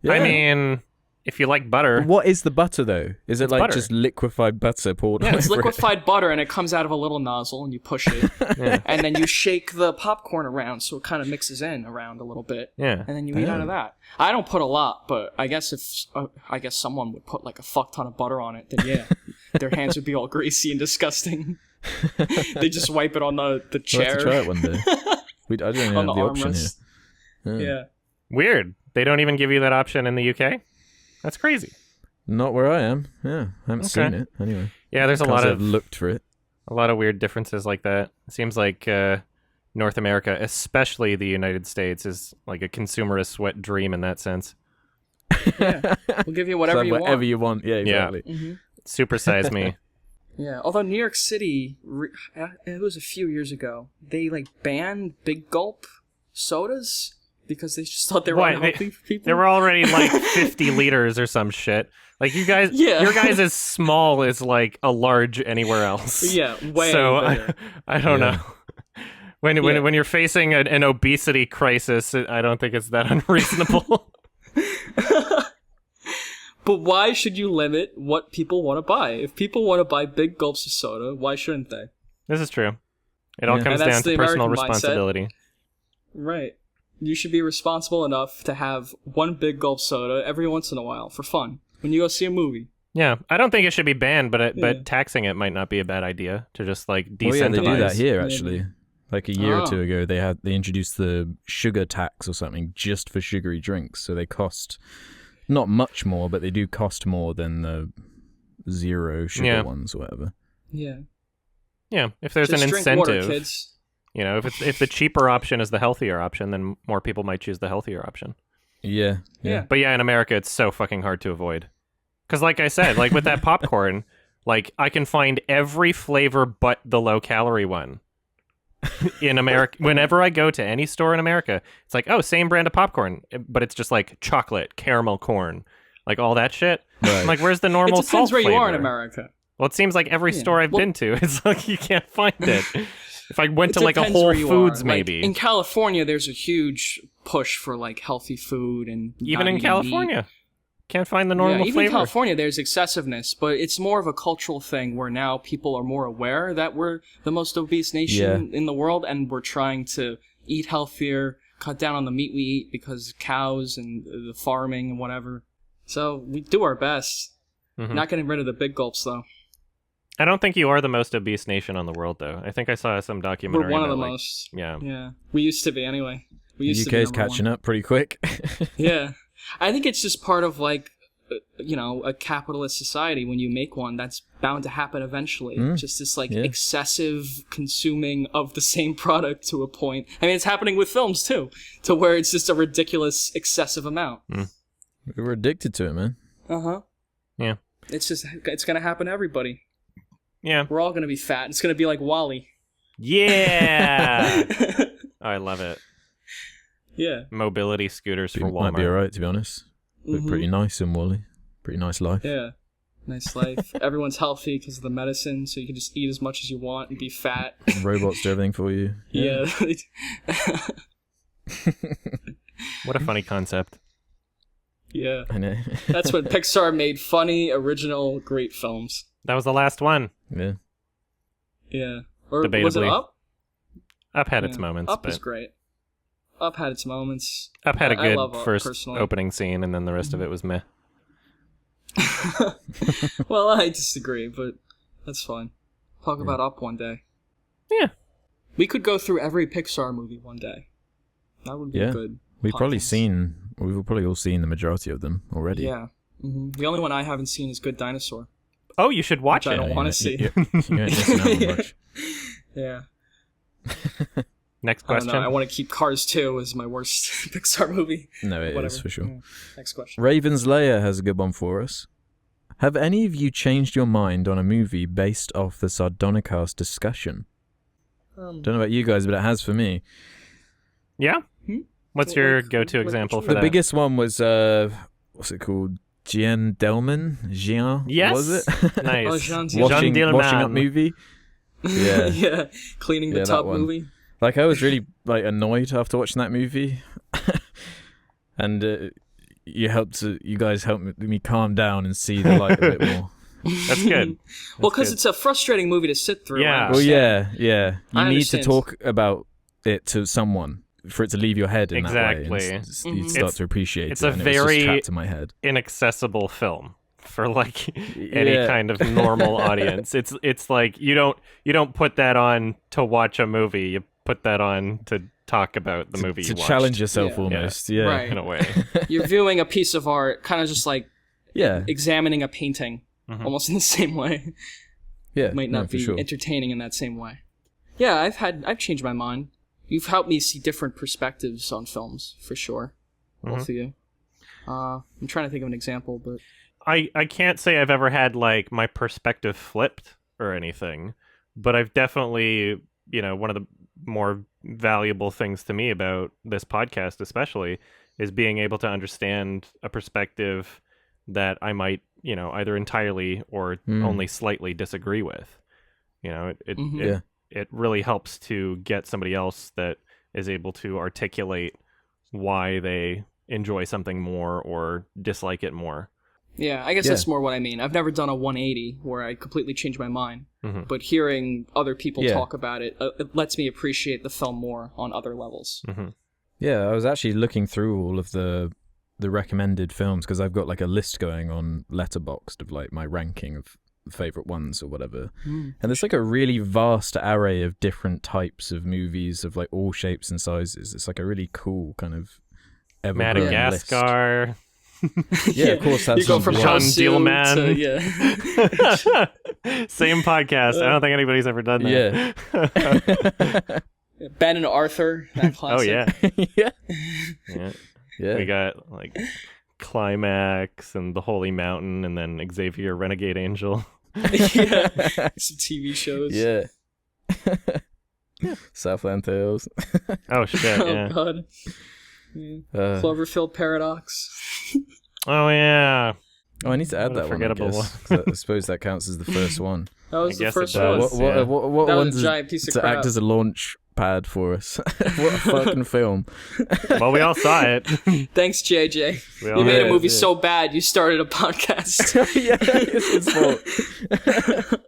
Yeah. I mean, if you like butter. What is the butter though? Is it it's like butter. Just liquefied butter poured? Yeah, it's over liquefied butter, and it comes out of a little nozzle, and you push it, and then you shake the popcorn around so it kind of mixes in around a little bit. Yeah, and then you eat out of that. I don't put a lot, but I guess if someone would put like a fuck ton of butter on it, then yeah, their hands would be all greasy and disgusting. They just wipe it on the chair. We'll have to try it one day. I don't even have the option here. Yeah. Weird. They don't even give you that option in the UK? That's crazy. Not where I am. Yeah, I haven't seen it anyway. Yeah, there's a lot of looked for it. A lot of weird differences like that. It seems like North America, especially the United States, is like a consumerist wet dream in that sense. Yeah, we'll give you whatever you want. Yeah, exactly. Yeah. Mm-hmm. Supersize me. Yeah, although New York City, it was a few years ago, they like banned Big Gulp sodas because they just thought they were unhealthy for people. They were already like 50 liters or some shit. Like you guys, your guys is small as like a large anywhere else. Yeah, way so bigger. I don't know. When you're facing an obesity crisis, I don't think it's that unreasonable. But why should you limit what people want to buy? If people want to buy big gulps of soda, why shouldn't they? This is true. It all comes down to personal responsibility. Mindset. Right. You should be responsible enough to have one big gulp soda every once in a while for fun when you go see a movie. Yeah, I don't think it should be banned, but taxing it might not be a bad idea to just like decentivize. They do that here actually. Like a year or two ago, they introduced the sugar tax or something just for sugary drinks. So they cost not much more, but they do cost more than the zero sugar ones or whatever. Yeah. Yeah, if there's just an incentive, drink water, kids. You know, if the cheaper option is the healthier option, then more people might choose the healthier option. Yeah. But yeah, in America, it's so fucking hard to avoid. Because like I said, like with that popcorn, like I can find every flavor but the low-calorie one. In America, whenever I go to any store in America, it's like, oh, same brand of popcorn, but it's just like chocolate, caramel corn, like all that shit. Right. I'm like, where's the normal salt flavor? It depends where you are in America. Well, it seems like every store I've been to, it's like you can't find it. If I went to like a Whole Foods, maybe. Like, in California, there's a huge push for like healthy food and even in California. Meat. Can't find the normal flavor. Even in California, there's excessiveness, but it's more of a cultural thing where now people are more aware that we're the most obese nation in the world, and we're trying to eat healthier, cut down on the meat we eat because cows and the farming and whatever. So we do our best. Mm-hmm. Not getting rid of the big gulps, though. I don't think you are the most obese nation on the world, though. I think I saw some documentary. We're one of the about, most. Yeah. Yeah. We used to be anyway. We The used to be UK's number catching one. up pretty quick. Yeah. I think it's just part of like, a capitalist society. When you make one, that's bound to happen eventually. Just this like excessive consuming of the same product to a point. I mean, it's happening with films too, to where it's just a ridiculous, excessive amount. We were addicted to it, man. Yeah. It's gonna happen to everybody. Yeah. We're all gonna be fat. It's gonna be like Wall-E. Yeah. Oh, I love it. Yeah. Mobility scooters for Walmart. Might be alright, to be honest. Look pretty nice in Wall-E. Pretty nice life. Yeah. Nice life. Everyone's healthy because of the medicine, so you can just eat as much as you want and be fat. Robots do everything for you. Yeah. What a funny concept. Yeah. I know. That's when Pixar made funny, original, great films. That was the last one. Yeah. Yeah. Or was it Debatably. Up? Up had its moments. Up but is great. Up had its moments. Up had a I good love Up, first personally. opening scene, and then the rest of it was meh. Well, I disagree, but that's fine. Talk about Up one day. Yeah. We could go through every Pixar movie one day. That would be good. We've probably podcast. we've probably all seen the majority of them already. Yeah. The only one I haven't seen is Good Dinosaur. Oh, you should watch Which I it. don't want to see. You ain't missing out on much. Yeah. Next I don't question. know. I want to keep Cars 2 as my worst Pixar movie. No, it is Whatever. for sure. Yeah. Next question. Raven's Lair has a good one for us. Have any of you changed your mind on a movie based off the Sardonicast discussion? Don't know about you guys, but it has for me. Yeah? What's your go-to example for The that? biggest one was, what's it called? Jean Delman? Jean? Yes. Was it? Nice. Oh, Jean washing Dillman. up movie? Yeah. Yeah. Cleaning the Yeah, that tub one. movie. Like, I was really annoyed after watching that movie. And you guys helped me calm down and see the light a bit more. That's good. Well, because it's a frustrating movie to sit through. Yeah. I Well, understand. yeah. You I need to understand. talk about it to someone for it to leave your head in Exactly. that way. And you start to appreciate it's it. a And it was very- just trapped in my head. Inaccessible film for like any Yeah. kind of normal audience. It's like you don't put that on to watch a movie. You put that on to talk about the movie To you watched. challenge yourself Yeah. almost. Yeah. Right. in a way. You're viewing a piece of art, kind of just like Yeah. examining a painting, almost in the same way. Yeah. Might no, not for be sure. entertaining in that same way. Yeah, I've changed my mind. You've helped me see different perspectives on films, for sure. Both of you. I'm trying to think of an example, but I can't say I've ever had like my perspective flipped or anything, but I've definitely, one of the more valuable things to me about this podcast especially is being able to understand a perspective that I might, either entirely or only slightly disagree with. It really helps to get somebody else that is able to articulate why they enjoy something more or dislike it more. yeah, I guess that's more what I mean. I've never done a 180 where I completely change my mind, but hearing other people talk about it, it lets me appreciate the film more on other levels. Yeah, I was actually looking through all of the recommended films because I've got like a list going on Letterboxd of like my ranking of favorite ones or whatever. And there's like a really vast array of different types of movies of like all shapes and sizes. It's like a really cool kind of ever-growing list. Madagascar. Yeah, of course, that's you go from one. John Hustle Dielman. to, Same podcast. I don't think anybody's ever done that. Yeah. Ben and Arthur, that Oh classic. yeah. yeah. Yeah. We got like Climax and The Holy Mountain, and then Xavier Renegade Angel. Yeah. Some TV shows. Yeah. Southland Tales. Oh shit! Yeah. Oh god. Cloverfield Paradox. Oh yeah. Oh, I need to add What a that one. forgettable I guess. 'Cause I suppose that counts as the first one. That was I the guess it first does. one. Yeah. What That one was a does giant piece of to crap. act as a launch pad for us? What a fucking film! Well, we all saw it. Thanks, JJ. We all You made a Yeah, movie yeah. so bad you started a podcast. Yeah, it's his fault.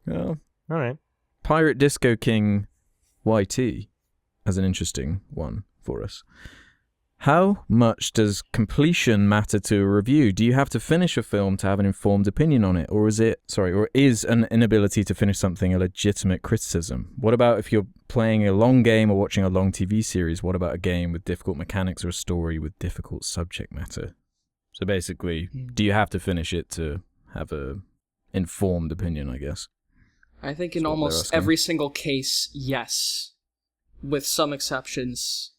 Well, All right. Pirate Disco King YT has an interesting one for us. How much does completion matter to a review? Do you have to finish a film to have an informed opinion on it, or is an inability to finish something a legitimate criticism? What about if you're playing a long game or watching a long TV series? What about a game with difficult mechanics or a story with difficult subject matter? So basically, do you have to finish it to have a informed opinion, I guess? I think in almost every single case, yes. With some exceptions,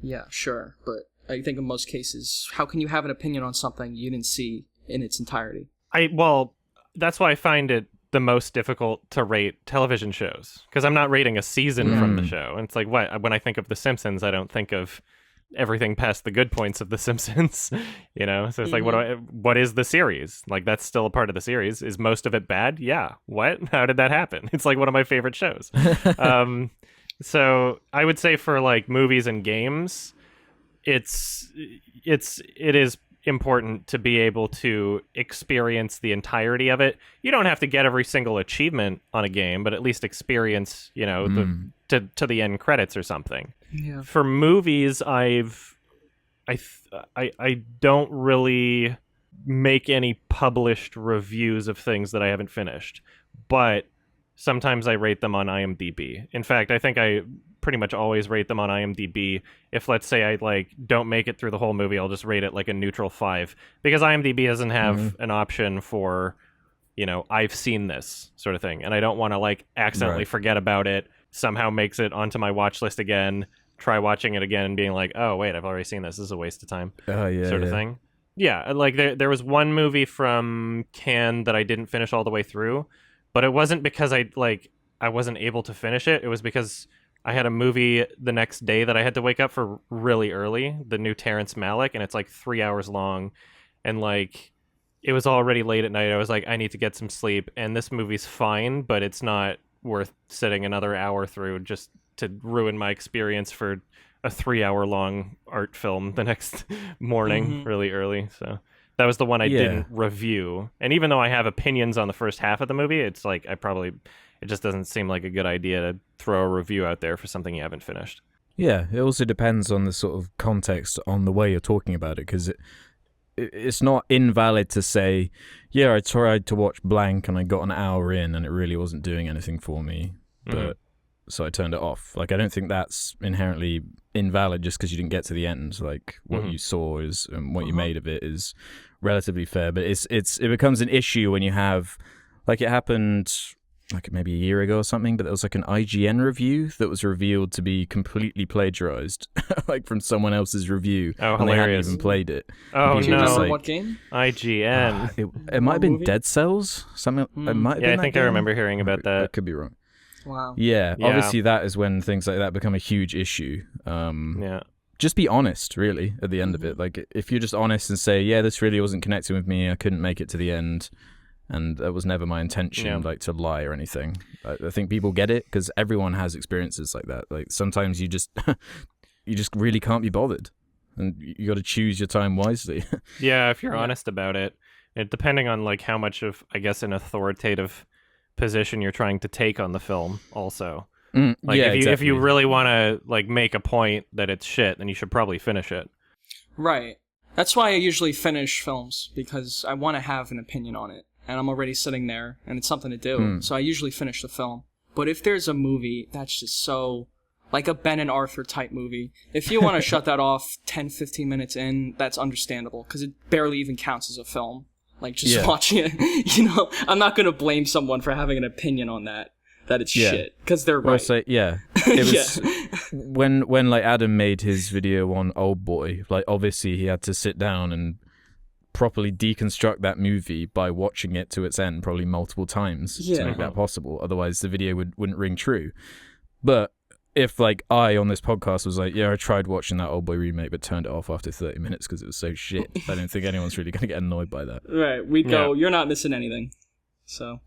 yeah, sure. But I think in most cases, how can you have an opinion on something you didn't see in its entirety? Well, that's why I find it the most difficult to rate television shows, because I'm not rating a season from the show. And it's like, when I think of The Simpsons, I don't think of everything past the good points of The Simpsons, you know? So it's like, what is the series? Like, that's still a part of the series. Is most of it bad? Yeah. What? How did that happen? It's like one of my favorite shows. So I would say for like movies and games, it is important to be able to experience the entirety of it. You don't have to get every single achievement on a game, but at least experience, you know, to the end credits or something. Yeah. For movies, I don't really make any published reviews of things that I haven't finished, but sometimes I rate them on IMDb. In fact, I think I pretty much always rate them on IMDb. If, let's say, I like don't make it through the whole movie, I'll just rate it like a neutral 5, because IMDb doesn't have an option for, you know, I've seen this sort of thing, and I don't want to like accidentally forget about it, somehow makes it onto my watch list again, try watching it again and being like, oh wait, I've already seen this is a waste of time, sort of thing. Yeah, like there was one movie from Cannes that I didn't finish all the way through, but it wasn't because I wasn't able to finish it. It was because I had a movie the next day that I had to wake up for really early, the new Terrence Malick, and it's like 3 hours long, and like it was already late at night. I was like, I need to get some sleep, and this movie's fine, but it's not worth sitting another hour through just to ruin my experience for a 3 hour long art film the next morning really early. So that was the one I didn't review. And even though I have opinions on the first half of the movie, it's like it just doesn't seem like a good idea to throw a review out there for something you haven't finished. Yeah, it also depends on the sort of context on the way you're talking about it, because it's not invalid to say, yeah, I tried to watch blank and I got an hour in and it really wasn't doing anything for me, but so I turned it off. Like, I don't think that's inherently invalid just because you didn't get to the end. Like, what you saw is and what you made of it is relatively fair, but it becomes an issue when you have, like, it happened like maybe a year ago or something, but there was like an IGN review that was revealed to be completely plagiarized, like from someone else's review. Oh, and hilarious! They hadn't even played it. Oh no! Like, what game? IGN. It might have been Dead Cells. Something. It might have been I think I remember hearing about that. I could be wrong. Wow. Yeah, obviously that is when things like that become a huge issue. Just be honest, really, at the end of it. Like, if you're just honest and say, yeah, this really wasn't connecting with me, I couldn't make it to the end, and that was never my intention, like, to lie or anything. I think people get it, because everyone has experiences like that. Like, sometimes you just really can't be bothered, and you got to choose your time wisely. Yeah, if you're honest about it, depending on, like, how much of, I guess, an authoritative position you're trying to take on the film also. Like, if you really want to, like, make a point that it's shit, then you should probably finish it. Right. That's why I usually finish films, because I want to have an opinion on it, and I'm already sitting there, and it's something to do, so I usually finish the film. But if there's a movie that's just so, like a Ben and Arthur type movie, if you want to shut that off 10-15 minutes in, that's understandable, because it barely even counts as a film. Like, just watching it, you know, I'm not going to blame someone for having an opinion on that it's shit, because they're right. It was when like Adam made his video on Old Boy, like, obviously he had to sit down and properly deconstruct that movie by watching it to its end probably multiple times to make that possible. Otherwise the video wouldn't ring true. But if, like, I on this podcast was like, yeah, I tried watching that Old Boy remake but turned it off after 30 minutes because it was so shit, I don't think anyone's really going to get annoyed by that. Right, we'd go, you're not missing anything. So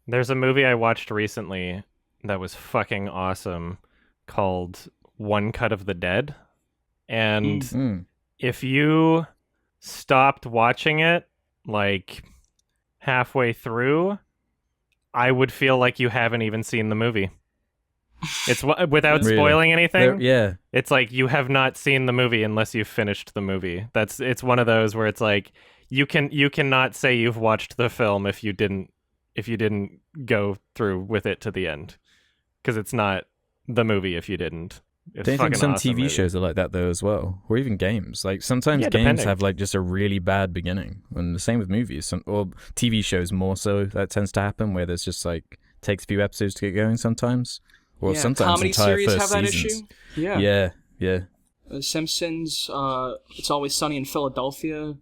There's a movie I watched recently that was fucking awesome called One Cut of the Dead. And if you stopped watching it, like, halfway through, I would feel like you haven't even seen the movie. It's without Really? spoiling anything. Yeah. It's like you have not seen the movie unless you've finished the movie. It's one of those where it's like you cannot say you've watched the film if you didn't go through with it to the end, because it's not the movie if you didn't. It's Don't you think fucking some awesome TV movie. shows are like that though as well, or even games? Like sometimes Yeah, games depending. have like just a really bad beginning, and the same with movies. Or TV shows more so. That tends to happen where there's just like takes a few episodes to get going sometimes, or sometimes comedy entire series first have that seasons. issue. Yeah. Yeah. The Simpsons, It's Always Sunny in Philadelphia.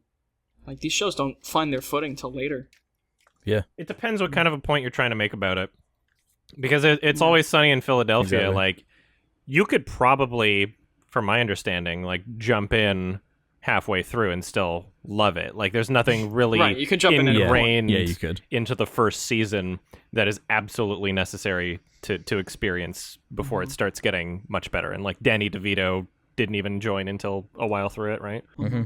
Like, these shows don't find their footing till later. It depends what kind of a point you're trying to make about it, because it's Always Sunny in Philadelphia. Exactly. Like, you could probably, from my understanding, like jump in halfway through and still love it. Like, there's nothing really Right, you can jump in at any ingrained Yeah, you could. into the first season that is absolutely necessary to experience before it starts getting much better. And like Danny DeVito didn't even join until a while through it, right? Mm-hmm.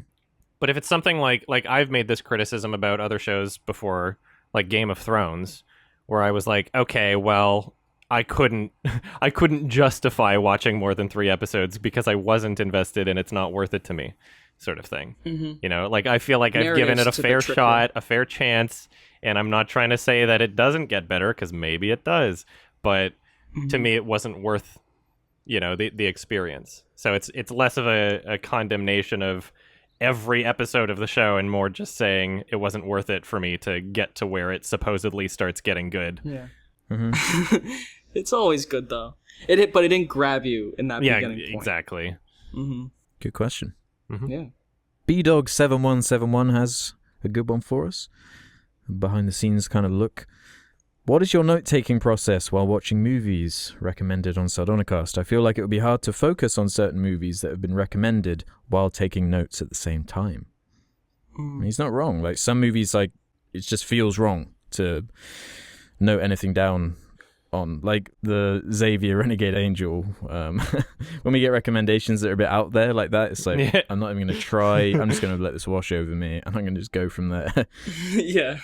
But if it's something like I've made this criticism about other shows before, like Game of Thrones, where I was like, okay, well, I couldn't justify watching more than 3 episodes because I wasn't invested and it's not worth it to me, sort of thing. Mm-hmm. You know, like I feel like I've given it a Narratives to fair the trick, shot, a fair chance, and I'm not trying to say that it doesn't get better, because maybe it does, but to me it wasn't worth, you know, the experience. So it's less of a condemnation of every episode of the show and more just saying it wasn't worth it for me to get to where it supposedly starts getting good. Yeah. Mm-hmm. It's always good, though. But it didn't grab you in that beginning point. Exactly. Mm-hmm. Good question. Yeah. BDog7171 has a good one for us. Behind the scenes kind of look. What is your note-taking process while watching movies recommended on Sardonicast? I feel like it would be hard to focus on certain movies that have been recommended while taking notes at the same time. He's not wrong. Like some movies, like it just feels wrong to note anything down on, like the Xavier Renegade Angel. When we get recommendations that are a bit out there like that, it's like I'm not even going to try. I'm just going to let this wash over me, and I'm going to just go from there. Yeah.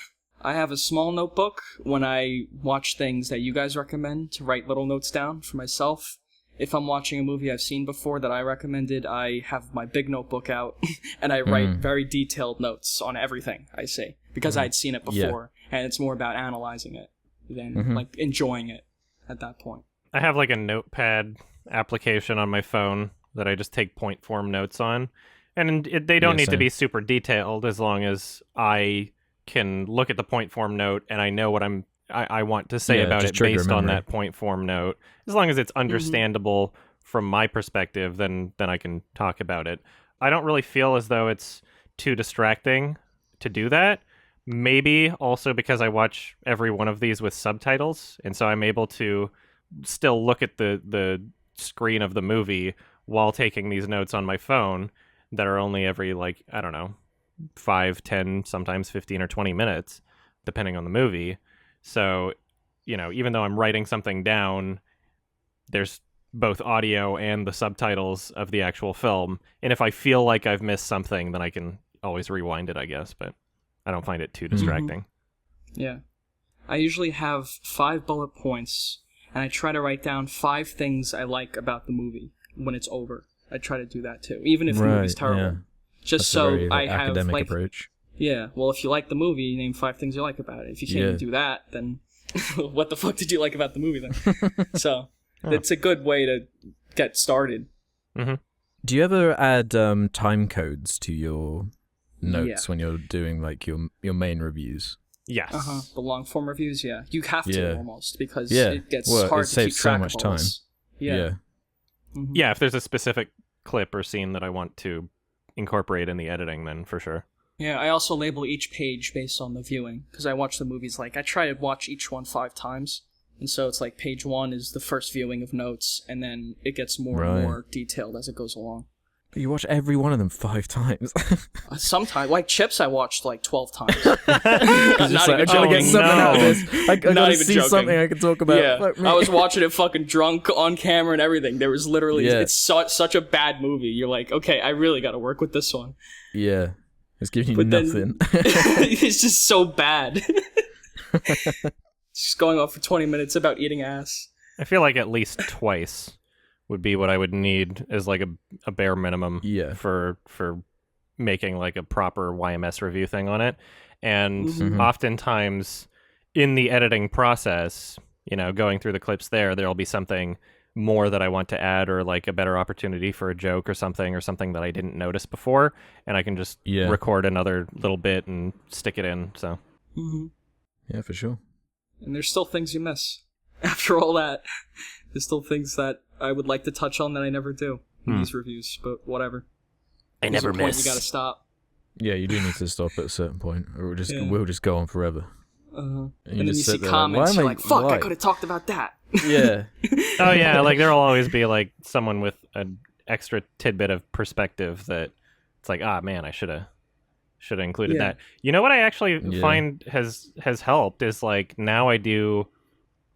I have a small notebook when I watch things that you guys recommend to write little notes down for myself. If I'm watching a movie I've seen before that I recommended, I have my big notebook out and I write very detailed notes on everything I see, because I'd seen it before, and it's more about analyzing it than like enjoying it at that point. I have like a notepad application on my phone that I just take point form notes on, and they don't need to be super detailed, as long as I can look at the point form note and I know what I want to say about it based on that point form note. As long as it's understandable from my perspective, then I can talk about it. I don't really feel as though it's too distracting to do that. Maybe also because I watch every one of these with subtitles, and so I'm able to still look at the screen of the movie while taking these notes on my phone that are only every, like, I don't know, 5, 10, sometimes 15 or 20 minutes, depending on the movie. So, you know, even though I'm writing something down, there's both audio and the subtitles of the actual film. And if I feel like I've missed something, then I can always rewind it, I guess. But I don't find it too distracting. Yeah. I usually have 5 bullet points, and I try to write down 5 things I like about the movie when it's over. I try to do that too, even if the movie's terrible. Yeah. Just That's so a very, I have academic like approach. Yeah, well, if you like the movie, name 5 things you like about it. If you can't even do that, then what the fuck did you like about the movie then? So, it's a good way to get started. Mm-hmm. Do you ever add time codes to your notes when you're doing like your main reviews? Yes. The long form reviews, yeah. You have to almost, because it gets Well, hard it to keep saves track so much of all time. this. Yeah. Yeah, if there's a specific clip or scene that I want to incorporate in the editing, then for sure. Yeah, I also label each page based on the viewing, because I watch the movies, like, I try to watch each one 5 times, and so it's like page 1 is the first viewing of notes, and then it gets more and more detailed as it goes along. But you watch every one of them 5 times. Sometimes, like Chips, I watched like 12 times. I'm trying to get something out of this. I gotta see joking. something I can talk about. Yeah, I was watching it fucking drunk on camera and everything. There was literally, it's such a bad movie. You're like, okay, I really gotta work with this one. Yeah, it's giving you nothing. It's just so bad. Just going on for 20 minutes about eating ass. I feel like at least twice would be what I would need as like a bare minimum for making like a proper YMS review thing on it. And oftentimes in the editing process, going through the clips there'll be something more that I want to add, or like a better opportunity for a joke or something that I didn't notice before, and I can just record another little bit and stick it in. So yeah, for sure. And there's still things you miss after all that. There's still things that I would like to touch on that I never do in these reviews, but whatever. I never miss. You gotta stop. Yeah, you do need to stop at a certain point, or we'll just go on forever. And then you see comments, you're like, fuck, I could have talked about that. Yeah. Oh, yeah, like there'll always be like someone with an extra tidbit of perspective that it's like, man, I should have included that. You know what I actually find has helped is like now I do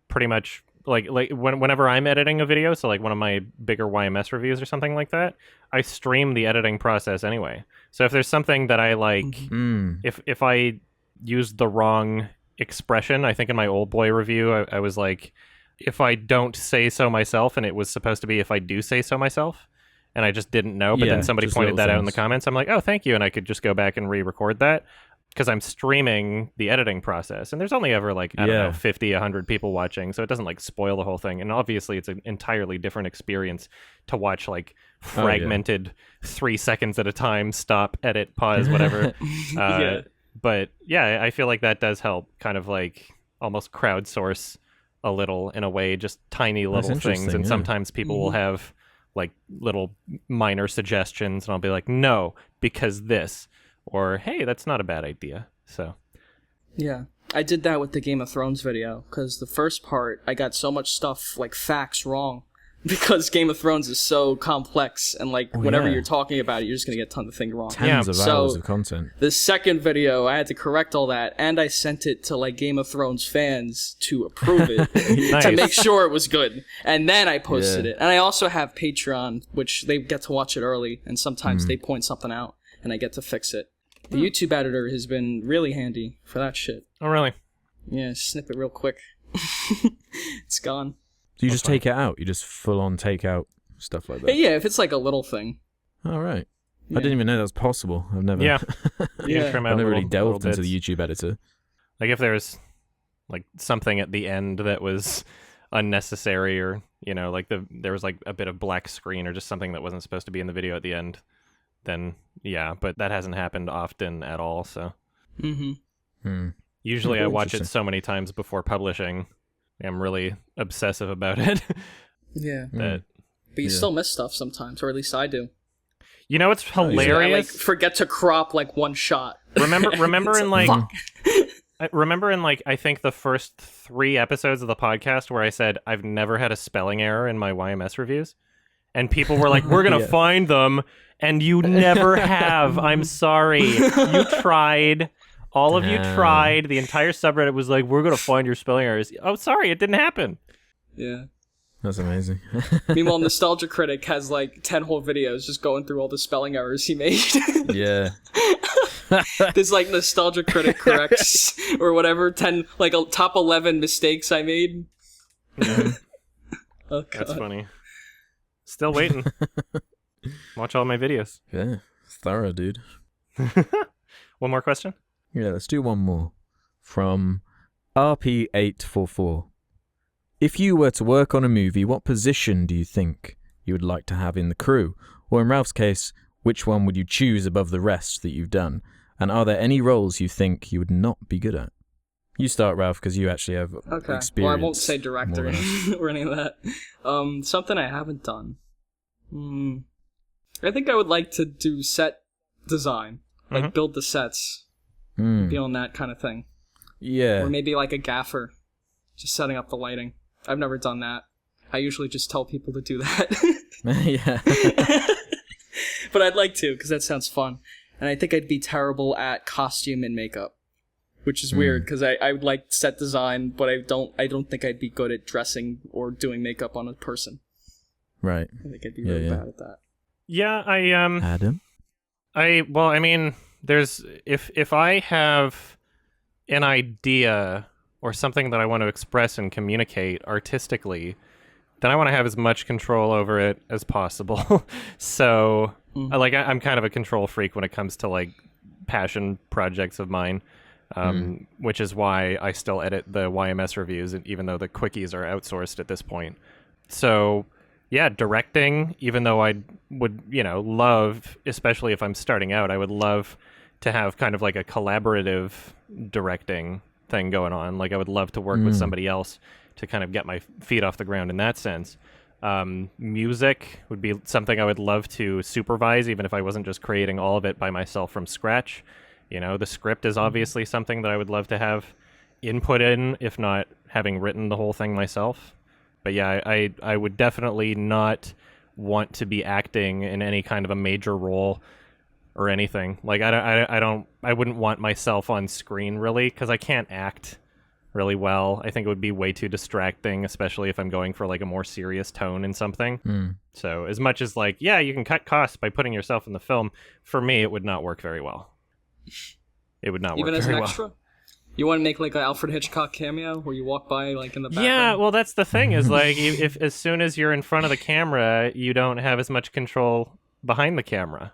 pretty much like whenever I'm editing a video, so like one of my bigger YMS reviews or something like that, I stream the editing process anyway. So if there's something that I like, if I used the wrong expression, I think in my Old Boy review, I was like, if I don't say so myself, and it was supposed to be if I do say so myself, and I just didn't know, but then somebody pointed that out in the comments. I'm like, oh, thank you, and I could just go back and re-record that, because I'm streaming the editing process, and there's only ever like, I don't know, 50, 100 people watching, so it doesn't like spoil the whole thing, and obviously it's an entirely different experience to watch like fragmented 3 seconds at a time, stop, edit, pause, whatever. But yeah, I feel like that does help kind of like almost crowdsource a little in a way, just tiny little things, and sometimes people will have like little minor suggestions, and I'll be like, no, because this, or hey, that's not a bad idea. So yeah, I did that with the Game of Thrones video, because the first part I got so much stuff like facts wrong, because Game of Thrones is so complex, and like whenever you're talking about it, you're just gonna get a ton of things wrong. Tons of hours of content. The second video, I had to correct all that, and I sent it to like Game of Thrones fans to approve it to make sure it was good, and then I posted it. And I also have Patreon, which they get to watch it early, and sometimes they point something out, and I get to fix it. The YouTube editor has been really handy for that shit. Oh, really? Yeah, snip it real quick. It's gone. Do you just take it out? You just full on take out stuff like that? Yeah, if it's like a little thing. All right. I didn't even know that was possible. I've never. Yeah. I've never really delved into the YouTube editor. Like if there's like something at the end that was unnecessary, or like there was like a bit of black screen or just something that wasn't supposed to be in the video at the end, then but that hasn't happened often at all. So usually I watch it so many times before publishing. I'm really obsessive about it. But you still miss stuff sometimes, or at least I do. You know what's hilarious? I like forget to crop like one shot. Remember in like I think the first 3 episodes of the podcast where I said I've never had a spelling error in my YMS reviews, and people were like, "We're gonna find them," and you never have. I'm sorry. You tried. All of you tried. The entire subreddit was like, we're going to find your spelling errors. Oh, sorry, it didn't happen. Yeah. That's amazing. Meanwhile, Nostalgia Critic has like 10 whole videos just going through all the spelling errors he made. Yeah. There's like Nostalgia Critic corrects or whatever, 10, like top 11 mistakes I made. Yeah. Oh, God. That's funny. Still waiting. Watch all my videos. Yeah. Thorough, dude. One more question? Yeah, let's do one more. From RP844. If you were to work on a movie, what position do you think you would like to have in the crew? Or in Ralph's case, which one would you choose above the rest that you've done? And are there any roles you think you would not be good at? You start, Ralph, because you actually have experience. Well, I won't say director or any of that. Something I haven't done. I think I would like to do set design. Like build the sets. Be on that kind of thing. Yeah. Or maybe like a gaffer. Just setting up the lighting. I've never done that. I usually just tell people to do that. Yeah. But I'd like to, because that sounds fun. And I think I'd be terrible at costume and makeup. Which is weird, because I would like set design, but I don't think I'd be good at dressing or doing makeup on a person. Right. I think I'd be really bad at that. Yeah, Adam? There's if I have an idea or something that I want to express and communicate artistically, then I want to have as much control over it as possible. So, I'm kind of a control freak when it comes to like passion projects of mine, which is why I still edit the YMS reviews, even though the quickies are outsourced at this point. So, yeah, directing, even though I would, love, especially if I'm starting out, I would love to have kind of like a collaborative directing thing going on. Like I would love to work with somebody else to kind of get my feet off the ground in that sense. Music would be something I would love to supervise, even if I wasn't just creating all of it by myself from scratch. The script is obviously something that I would love to have input in, if not having written the whole thing myself. But yeah, I would definitely not want to be acting in any kind of a major role or anything. Like I wouldn't want myself on screen really, because I can't act really well. I think it would be way too distracting, especially if I'm going for like a more serious tone in something. So as much as like, yeah, you can cut costs by putting yourself in the film, for me it would not work very well. It would not work very well. Even as an extra? You want to make like an Alfred Hitchcock cameo where you walk by like in the background? Yeah, well that's the thing is like if as soon as you're in front of the camera, you don't have as much control behind the camera.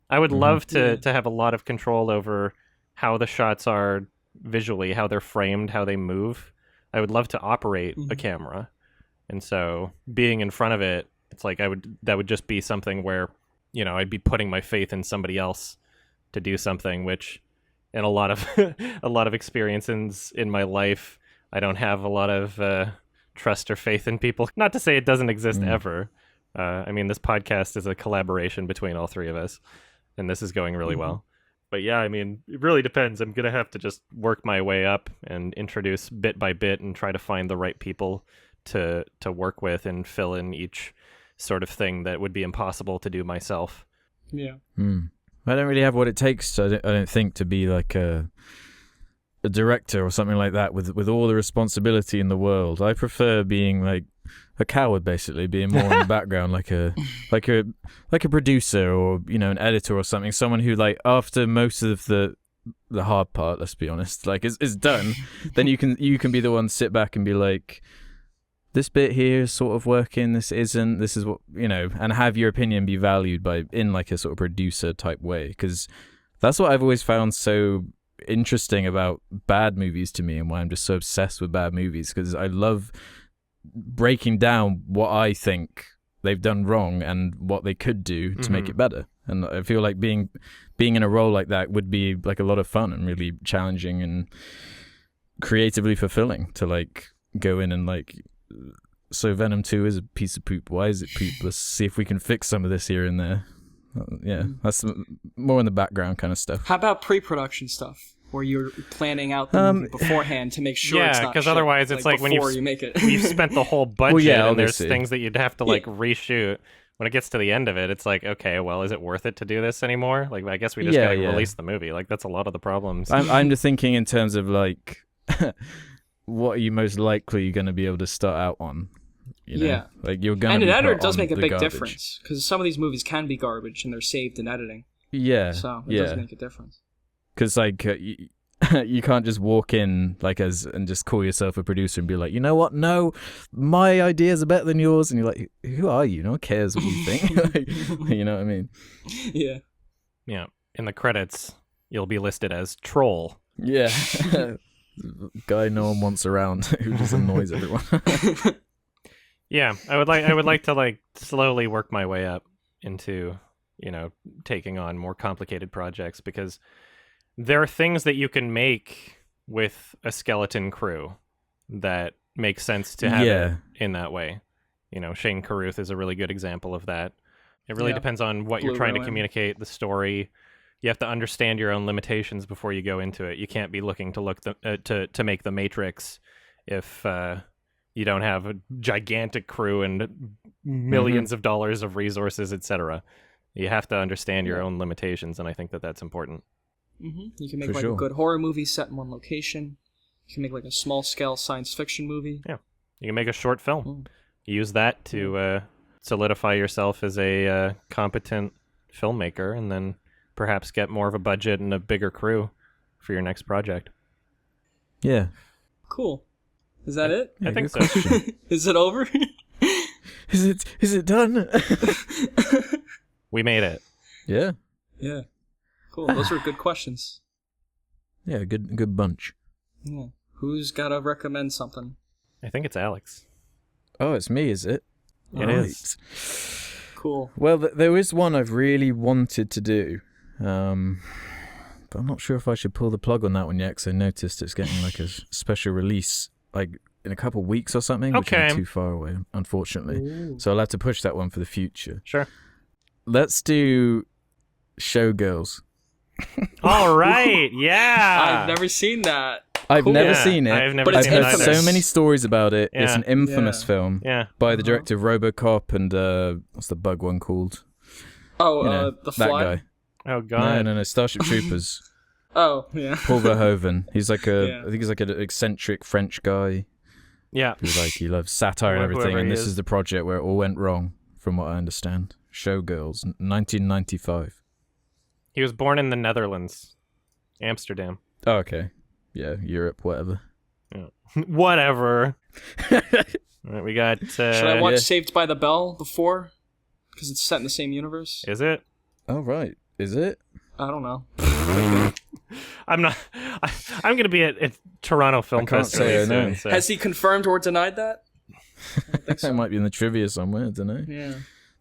I would love to have a lot of control over how the shots are visually, how they're framed, how they move. I would love to operate a camera. And so being in front of it, it's like that would just be something where, I'd be putting my faith in somebody else to do something, which in a lot of experiences in my life, I don't have a lot of trust or faith in people. Not to say it doesn't exist ever. This podcast is a collaboration between all three of us, and this is going really well. But yeah, it really depends. I'm going to have to just work my way up and introduce bit by bit and try to find the right people to work with and fill in each sort of thing that would be impossible to do myself. Yeah. I don't really have what it takes, I don't think, to be like a director or something like that with all the responsibility in the world. I prefer being like a coward, basically, being more in the background, like a producer or an editor or something. Someone who, like, after most of the hard part, let's be honest, like is done, then you can be the one to sit back and be like, this bit here is sort of working, this isn't, this is what, and have your opinion be valued in like a sort of producer type way, because that's what I've always found so interesting about bad movies to me, and why I'm just so obsessed with bad movies, because I love breaking down what I think they've done wrong and what they could do to make it better. And I feel like being in a role like that would be like a lot of fun and really challenging and creatively fulfilling to like go in and like, so Venom 2 is a piece of poop. Why is it poop? Let's see if we can fix some of this here and there. Yeah, that's more in the background kind of stuff. How about pre-production stuff, where you're planning out the movie beforehand to make sure it's not because otherwise it's like when you make it. You've spent the whole budget and there's things that you'd have to like reshoot. When it gets to the end of it, it's like, okay, well, is it worth it to do this anymore? Like, I guess we just gotta release the movie. Like, that's a lot of the problems. I'm just thinking in terms of like, what are you most likely going to be able to start out on? Like you're going to. And an editor does make a big difference, because some of these movies can be garbage and they're saved in editing. Yeah, so it does make a difference. Because like you can't just walk in like and just call yourself a producer and be like, you know what? No, my ideas are better than yours, and you're like, who are you? No one cares what you think. Like, you know what I mean? Yeah. Yeah. In the credits, you'll be listed as troll. Yeah. Guy no one wants around who just annoys everyone. Yeah, I would like to like slowly work my way up into, taking on more complicated projects, because there are things that you can make with a skeleton crew that make sense to have it in that way. Shane Carruth is a really good example of that. It really depends on what you're trying to communicate, the story. You have to understand your own limitations before you go into it. You can't be looking to make The Matrix if you don't have a gigantic crew and millions of dollars of resources, etc. You have to understand your own limitations, and I think that that's important. You can make a good horror movie set in one location. You can make like a small-scale science fiction movie. Yeah, you can make a short film. Use that to solidify yourself as a competent filmmaker, and then perhaps get more of a budget and a bigger crew for your next project. Yeah. Cool. Is that it? Yeah, I think good so. question. Is it over? Is it done? We made it. Yeah. Yeah. Cool. Those were good questions. Yeah, good bunch. Yeah. Who's gotta recommend something? I think it's Alex. Oh, it's me, is it? It is. Cool. Well, there is one I've really wanted to do, but I'm not sure if I should pull the plug on that one yet, because I noticed it's getting like a special release like in a couple of weeks or something, which Okay. is too far away, unfortunately. Ooh. So I'll have to push that one for the future. Sure. Let's do Showgirls. All right. Yeah. I've never seen that. I've Cool. never Yeah, seen it. I've never But it's seen it heard either. so many stories about it. It's Yeah. an infamous Yeah. film Yeah. by the director of RoboCop and what's the bug one called? Oh, You know, the that Fly. guy. Oh God. No, Starship Troopers. Oh, yeah. Paul Verhoeven. He's like Yeah. I think he's like an eccentric French guy Yeah. who's like, he loves satire and everything, Whoever and he this is the project where it all went wrong, from what I understand. Showgirls, 1995. He was born in the Netherlands, Amsterdam. Oh, okay. Yeah, Europe, whatever. Whatever. All right, we got. Should I watch Yeah. Saved by the Bell before? Because it's set in the same universe? Is it? Oh, right. Is it? I don't know. I'm not. I'm going to be at Toronto Film I can't Festival say I soon. know. So. Has he confirmed or denied that? I don't think It so. might be in the trivia somewhere, I don't know. Yeah.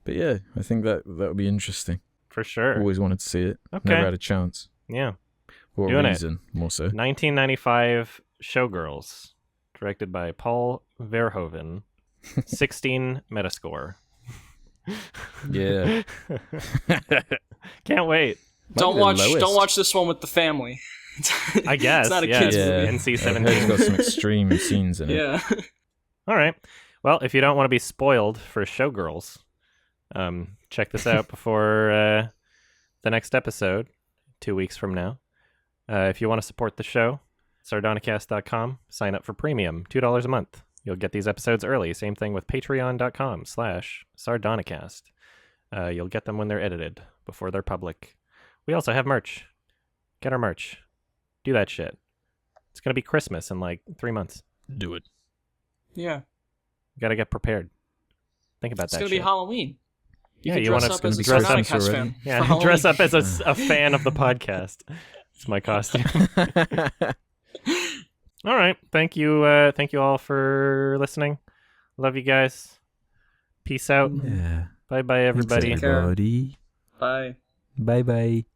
But yeah, I think that would be interesting. For sure. Always wanted to see it. Okay. Never had a chance. Yeah. For Doing a it. reason, more so. 1995 Showgirls, directed by Paul Verhoeven. 16 Metascore. Yeah. Can't wait. Don't be the lowest. watch this one with the family. I guess. It's not a yeah. kid's Yeah. movie. NC-17. It's got some extreme scenes in it. Yeah. All right. Well, if you don't want to be spoiled for Showgirls, check this out before the next episode, 2 weeks from now. If you want to support the show, sardonicast.com, sign up for premium, $2 a month. You'll get these episodes early. Same thing with patreon.com/sardonicast. You'll get them when they're edited, before they're public. We also have merch. Get our merch. Do that shit. It's going to be Christmas in like 3 months. Do it. Yeah. You got to get prepared. Think about It's that going to shit. be Halloween. Yeah, can you dress wanna- up it's as a gonna be Sardonicast Christmas fan. already. for Yeah, Halloween. dress up as a fan of the podcast. It's my costume. All right. Thank you all for listening. Love you guys. Peace out. Yeah. Bye bye everybody. Take care. Everybody. Bye. Bye bye.